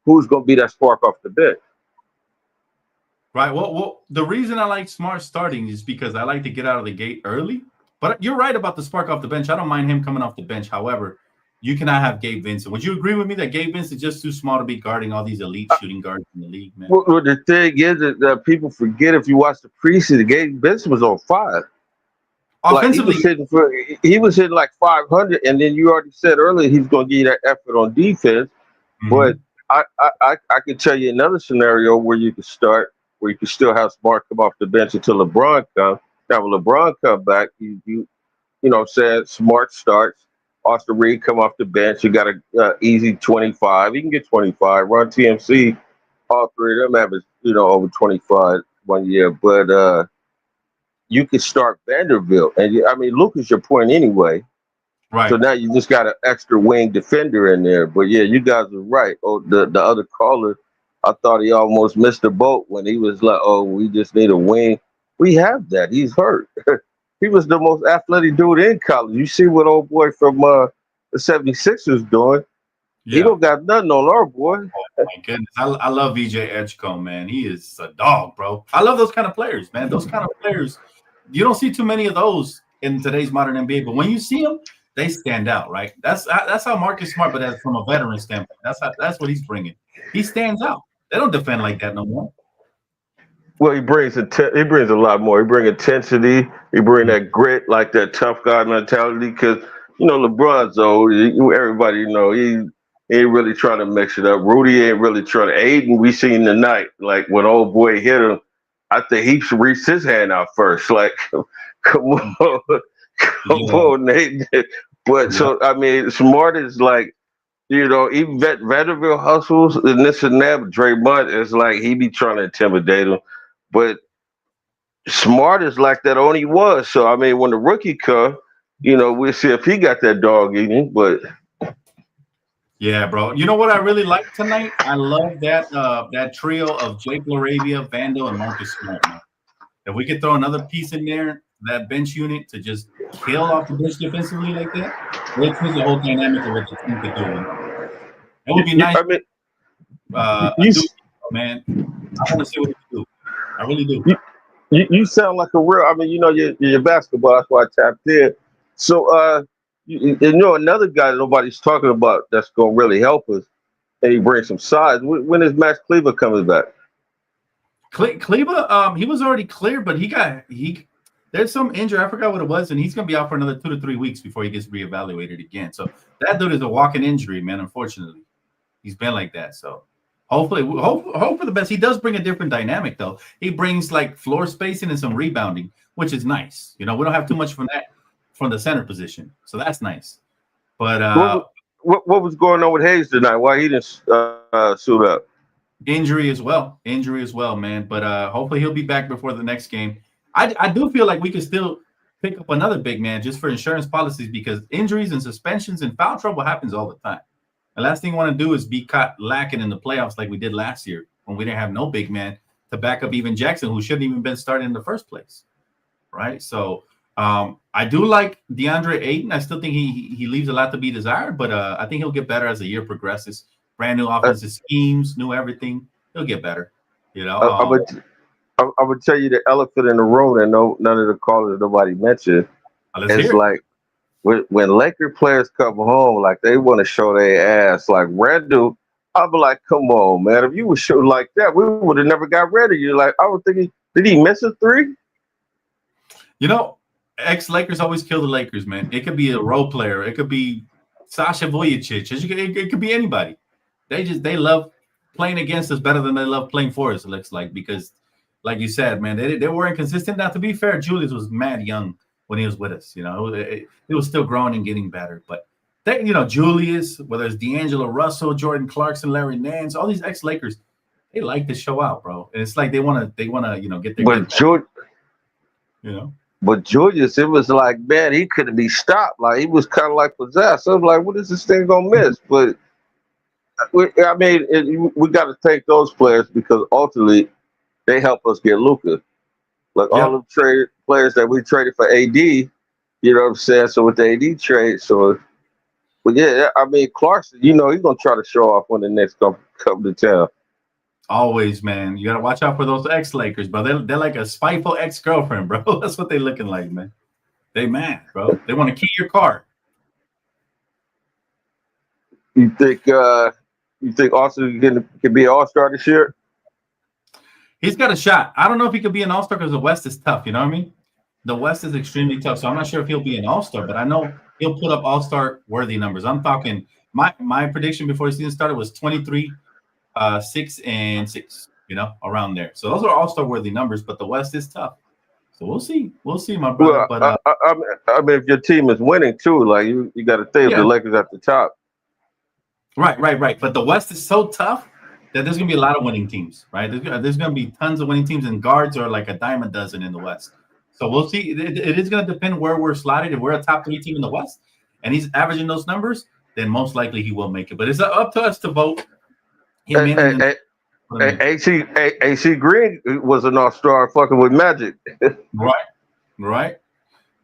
who's going to be that spark off the bench? Right. Well, the reason I like Smart starting is because I like to get out of the gate early. But you're right about the spark off the bench. I don't mind him coming off the bench. However, you cannot have Gabe Vincent. Would you agree with me that Gabe Vincent is just too small to be guarding all these elite shooting guards in the league, man? Well, the thing is that people forget if you watch the preseason, Gabe Vincent was on fire. Offensively, like he was hitting like 500, and then you already said earlier he's going to give you that effort on defense. Mm-hmm. But I can tell you another scenario where you can start, where you can still have Smart come off the bench until LeBron comes. Now, when LeBron come back, you saying Smart starts. Austin Reed come off the bench. You got a easy 25. He can get 25. Run TMC, all three of them average, over 25 1 year. But you can start Vanderbilt, and Luka's your point anyway. Right. So now you just got an extra wing defender in there. But yeah, you guys are right. Oh, the other caller, I thought he almost missed the boat when he was like, "Oh, we just need a wing." We have that. He's hurt. He was the most athletic dude in college. You see what old boy from the 76ers doing. Yeah. He don't got nothing on our boy. Oh, my goodness. I love VJ Edgecombe, man. He is a dog, bro. I love those kind of players, man. Those kind of players, you don't see too many of those in today's modern NBA. But when you see them, they stand out, right? That's how Marcus Smart, but that's from a veteran standpoint. That's what he's bringing. He stands out. They don't defend like that no more. Well, he brings a lot more. He brings intensity. He brings that grit, like that tough guy mentality. Because LeBron's old. Everybody he ain't really trying to mix it up. Rudy ain't really trying to. Aiden, we seen tonight. Like when old boy hit him, I think he should reach his hand out first. Like, come on, Nate. But so Smart is like. Even Vanderbilt hustles and this and that. But Draymond is like he be trying to intimidate him, but Smart is like that only was. So when the rookie come, we'll see if he got that dog in him. But Yeah, bro. You know what I really like tonight? I love that trio of Jake LaRavia, Vando, and Marcus Smart, man. If we could throw another piece in there, that bench unit to just kill off the bench defensively like that, it changes the whole dynamic of what the team could do. You know? It would be nice. I mean, I you, do, man. I want to see what he can do. I really do. you sound like a real. I mean, you know, you're basketball. That's why I tapped in. So, you know, another guy that nobody's talking about that's gonna really help us, and he brings some size. When is Max Kleber coming back? Kleber, he was already clear, but there's some injury. I forgot what it was, and he's gonna be out for another 2 to 3 weeks before he gets reevaluated again. So that dude is a walking injury, man. Unfortunately, he's been like that. So hopefully, hope for the best. He does bring a different dynamic, though. He brings like floor spacing and some rebounding, which is nice. You know, we don't have too much from that from the center position, so that's nice. But what was going on with Hayes tonight? Why he didn't suit up? injury as well, man. But hopefully he'll be back before the next game. I do feel like we could still pick up another big man just for insurance policies because injuries and suspensions and foul trouble happens all the time. The last thing you want to do is be caught lacking in the playoffs like we did last year when we didn't have no big man to back up even Jackson, who shouldn't even been starting in the first place, right? So I do like DeAndre Ayton. I still think he leaves a lot to be desired, but I think he'll get better as the year progresses. Brand new offensive schemes, new everything. He'll get better. You know, I would tell you the elephant in the room that none of the callers nobody mentioned. It's like when Laker players come home, like they want to show their ass. Like Randall, I'll be like, come on, man. If you were shooting like that, we would have never got rid of you. Like I was thinking, did he miss a three? You know, ex-Lakers always kill the Lakers, man. It could be a role player. It could be Sasha Vujicic. It could be anybody. They love playing against us better than they love playing for us, it looks like, because like you said, man, they weren't consistent. Now, to be fair, Julius was mad young when he was with us. You know, it was still growing and getting better. But Julius, whether it's D'Angelo Russell, Jordan Clarkson, Larry Nance, all these ex-Lakers, they like to show out, bro. And it's like they want to get their But Julius, it was like, man, he couldn't be stopped. Like he was kind of like possessed. I was like, what is this thing gonna miss? But I mean, we got to thank those players because ultimately they help us get Luka. Like all the trade players that we traded for AD, you know what I'm saying? So with the AD trade, but yeah, I mean Clarkson, you know, he's gonna try to show off when the next come to town. Always, man. You gotta watch out for those ex-Lakers, bro. They're like a spiteful ex-girlfriend, bro. That's what they looking like, man. They mad, bro. They want to key your car. You think Austin can be an all-star this year? He's got a shot. I don't know if he could be an all-star because the West is tough. You know what I mean? The West is extremely tough. So I'm not sure if he'll be an all-star, but I know he'll put up all-star worthy numbers. I'm talking my prediction before the season started was 23, 6 and 6, you know, around there. So those are all-star worthy numbers, but the West is tough. So we'll see. We'll see, my brother. Well, but I mean, if your team is winning too, like you got to think of the Lakers at the top. Right. But the West is so tough that there's gonna be a lot of winning teams, right? There's gonna be tons of winning teams, and guards are like a dime a dozen in the West. So we'll see. It is gonna depend where we're slotted. If we're a top 3 team in the West, and he's averaging those numbers, then most likely he will make it. But it's up to us to vote. AC Green was an all-star fucking with Magic. Right.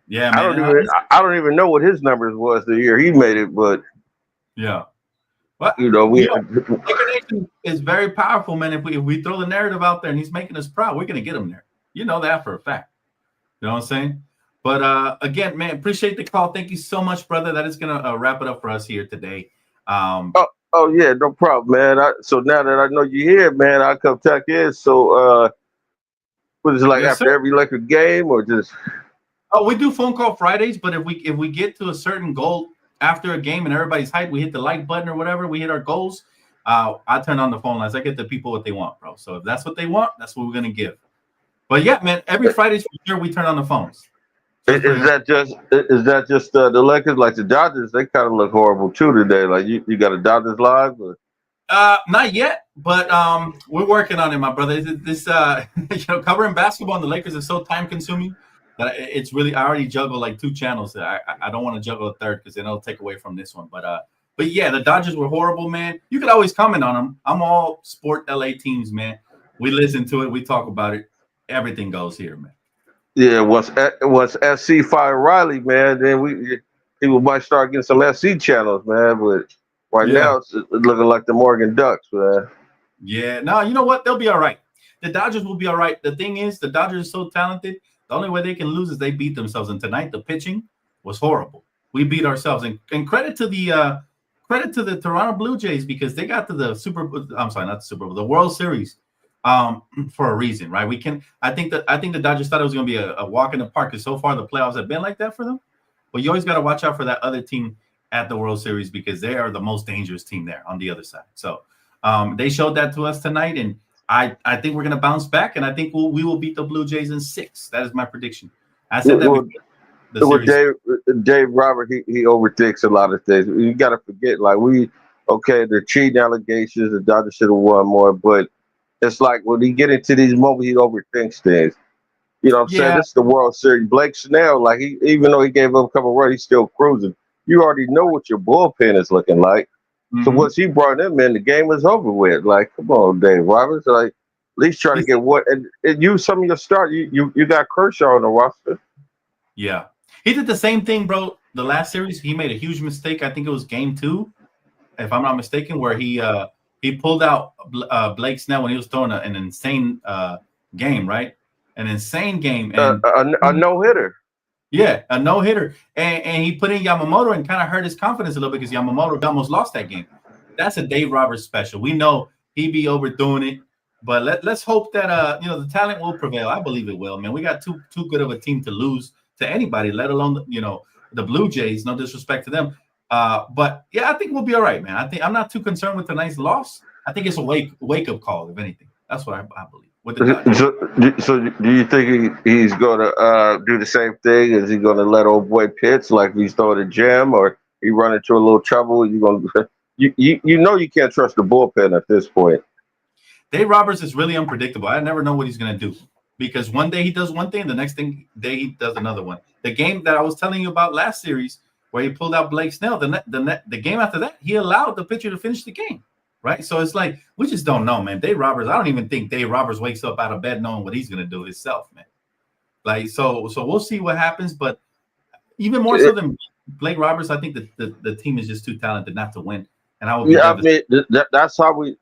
Yeah, man. I don't even know what his numbers was the year he made it, but yeah. But Laker Nation is very powerful, man. If we throw the narrative out there and he's making us proud, we're gonna get him there. You know that for a fact. You know what I'm saying? But again, man, appreciate the call. Thank you so much, brother. That is gonna wrap it up for us here today. Oh yeah, no problem, man. So now that I know you're here, man, I'll come check in. So what is it like after every Laker game or just? Oh, we do phone call Fridays, but if we get to a certain goal after a game and everybody's hyped, we hit the like button or whatever, we hit our goals. I turn on the phone lines. I get the people what they want, bro. So if that's what they want, that's what we're gonna give. But yeah, man, every Friday for sure we turn on the phones. Is that just the Lakers? Like the Dodgers, they kind of look horrible too today. Like you got a Dodgers live? Or? Not yet, but we're working on it, my brother. This covering basketball and the Lakers is so time consuming that it's really, I already juggle like 2 channels. I don't want to juggle a third because then it'll take away from this one. But But yeah, the Dodgers were horrible, man. You could always comment on them. I'm all sport LA teams, man. We listen to it. We talk about it. Everything goes here, man. Yeah, once SC fired Riley, man, then people might start getting some SC channels, man. But right Yeah. now, it's looking like the Morgan Ducks, man. Yeah. No, you know what? They'll be all right. The Dodgers will be all right. The thing is, the Dodgers are so talented. The only way they can lose is they beat themselves. And tonight, the pitching was horrible. We beat ourselves. And credit to the Toronto Blue Jays because they got to the the World Series for a reason, right? I think the Dodgers thought it was going to be a walk in the park because so far the playoffs have been like that for them. But you always got to watch out for that other team at the World Series because they are the most dangerous team there on the other side. So they showed that to us tonight, and I think we're going to bounce back, and I think we will beat the Blue Jays in 6. That is my prediction. I said that Dave Robert, he overthinks a lot of things. You got to forget, like the cheating allegations, the Dodgers should have won more, but it's like when he get into these moments, he overthinks things. You know what I'm saying? This is the World Series. Blake Snell, like even though he gave up a couple of runs, he's still cruising. You already know what your bullpen is looking like. Mm-hmm. So once he brought him in, the game was over with. Like, come on, Dave Roberts. Like, at least try to get what and use some of your start. You got Kershaw on the roster. Yeah. He did the same thing, bro. The last series, he made a huge mistake. I think it was game 2, if I'm not mistaken, where he pulled out Blake Snell when he was throwing an insane game, right? An insane game. And a no-hitter. Yeah, a no-hitter. And he put in Yamamoto and kind of hurt his confidence a little bit because Yamamoto almost lost that game. That's a Dave Roberts special. We know he be overdoing it, but let's hope that the talent will prevail. I believe it will, man. We got too good of a team to lose to anybody, let alone the Blue Jays. No disrespect to them. But yeah, I think we'll be all right, man. I'm not too concerned with tonight's loss. I think it's a wake-up call, if anything. That's what I believe. So do you think he's going to do the same thing? Is he going to let old boy pitch like he's throwing a gem, or he run into a little trouble? You can't trust the bullpen at this point. Dave Roberts is really unpredictable. I never know what he's going to do because one day he does one thing, the next day he does another one. The game that I was telling you about last series where he pulled out Blake Snell, the game after that, he allowed the pitcher to finish the game. Right. So it's like we just don't know, man. Dave Roberts, I don't even think Dave Roberts wakes up out of bed knowing what he's going to do himself, man. Like, so we'll see what happens. But even more so than Blake Roberts, I think that the team is just too talented not to win. And I will be that's how we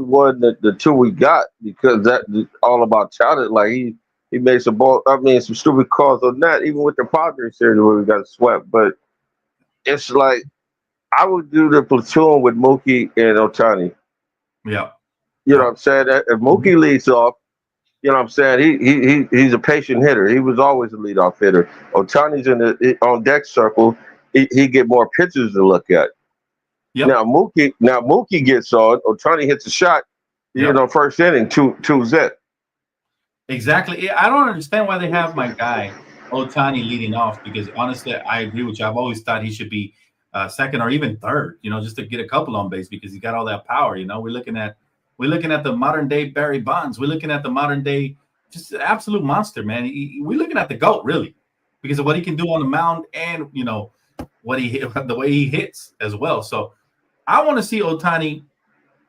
won the 2 we got because that all about talent. Like he made some some stupid calls on that, even with the Padres series where we got swept. But it's like I would do the platoon with Mookie and Ohtani. Yeah. You know what I'm saying? If Mookie leads off, you know what I'm saying? He's a patient hitter. He was always a leadoff hitter. Ohtani's on deck circle. He get more pitches to look at. Yep. Now Mookie gets on. Ohtani hits a shot. First inning, 2-0. Exactly. I don't understand why they have my guy Ohtani leading off because honestly, I agree with you. I've always thought he should be second or even third, just to get a couple on base because he's got all that power. We're looking at the modern day Barry Bonds. We're looking at the modern day, just an absolute monster, man. We're looking at the GOAT really because of what he can do on the mound and the way he hits as well. So I want to see Ohtani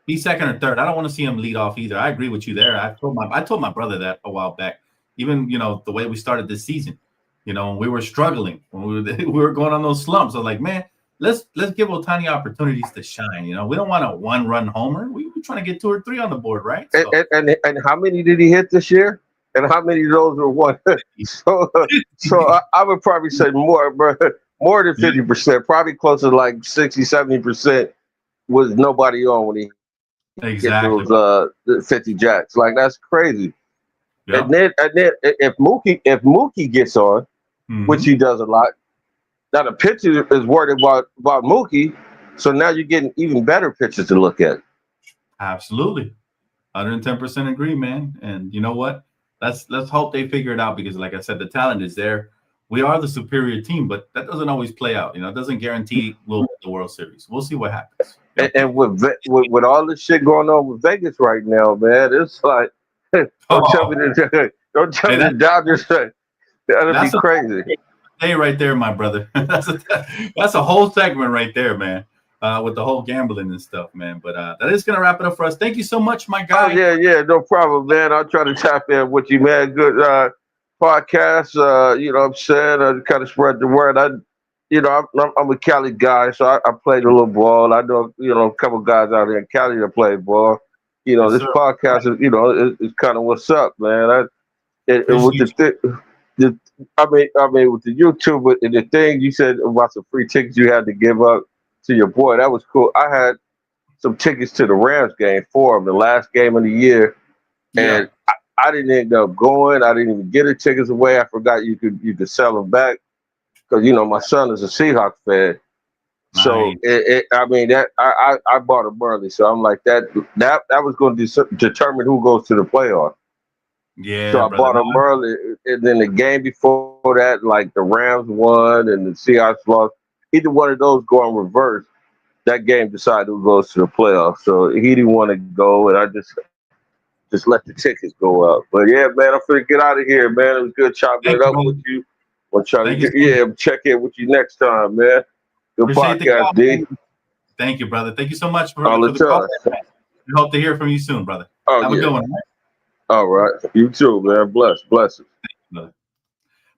be second or third. I don't want to see him lead off either. I agree with you there. I told my brother that a while back. Even the way we started this season, when we were struggling, when we were going on those slumps. I was like, man. Let's give Ohtani opportunities to shine. We don't want a 1-run homer. We're trying to get 2 or 3 on the board, right? So, and how many did he hit this year? And how many of those were one? so I would probably say more than 50%, probably closer to like 60-70% was nobody on when he hit those 50 jacks. Like that's crazy. Yeah. And then if Mookie gets on, which he does a lot. Now the pitcher is worried about Mookie, so now you're getting even better pitchers to look at. Absolutely, 110% agree, man. And you know what? Let's hope they figure it out because, like I said, the talent is there. We are the superior team, but that doesn't always play out. It doesn't guarantee we'll win the World Series. We'll see what happens. And with all this shit going on with Vegas right now, man, it's like don't tell me the Dodgers. That'd be crazy. Hey, right there, my brother. That's a whole segment right there, man. with the whole gambling and stuff, man. But that is gonna wrap it up for us. Thank you so much, my Oh guy. yeah, no problem, man. I'll try to tap in with you, man. Good podcast. You know what I'm saying? Kind of spread the word. I'm a Cali guy, so I played a little ball. I know, a couple guys out here in Cali that play ball. Yes, This sir. podcast is kind of what's up, man. With Appreciate with the YouTube and the thing you said about some free tickets you had to give up to your boy, that was cool. I had some tickets to the Rams game for him, the last game of the year, Yeah. and I didn't end up going. I didn't even get the tickets away. I forgot you could sell them back because my son is a Seahawks fan. So Nice. I bought them early, so I'm like that was going to determine who goes to the playoff. So Yeah, I brother. bought them early, and then the game before that, like the Rams won and the Seahawks lost. Either one of those go in reverse. That game decided who goes to the playoffs. So he didn't want to go, and I just let the tickets go up. But yeah, man, I'm finna get out of here, man. It was good chopping Thank it you, up brother. with you. We'll try to Thank you so much. check in with you next time, man. Good Appreciate the call. podcast, D. Thank you, brother. Thank you so much for All the the call. time. We hope to hear from you soon, brother. Oh Have a yeah. good one. All right? All right. You too, man. Bless it. Brother.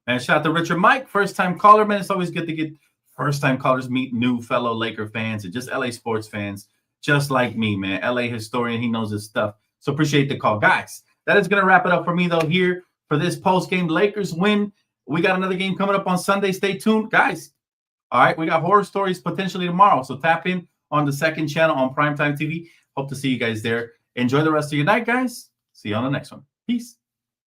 Man, shout out to Richard Mike, first time caller, man. It's always good to get first time callers meet new fellow Laker fans and just LA sports fans, just like me, man. LA historian, he knows his stuff. So appreciate the call. Guys, that is going to wrap it up for me, though, here for this post game Lakers win. We got another game coming up on Sunday. Stay tuned, guys. All right, we got horror stories potentially tomorrow. So tap in on the second channel on Primetime TV. Hope to see you guys there. Enjoy the rest of your night, guys. See you on the next one. Peace.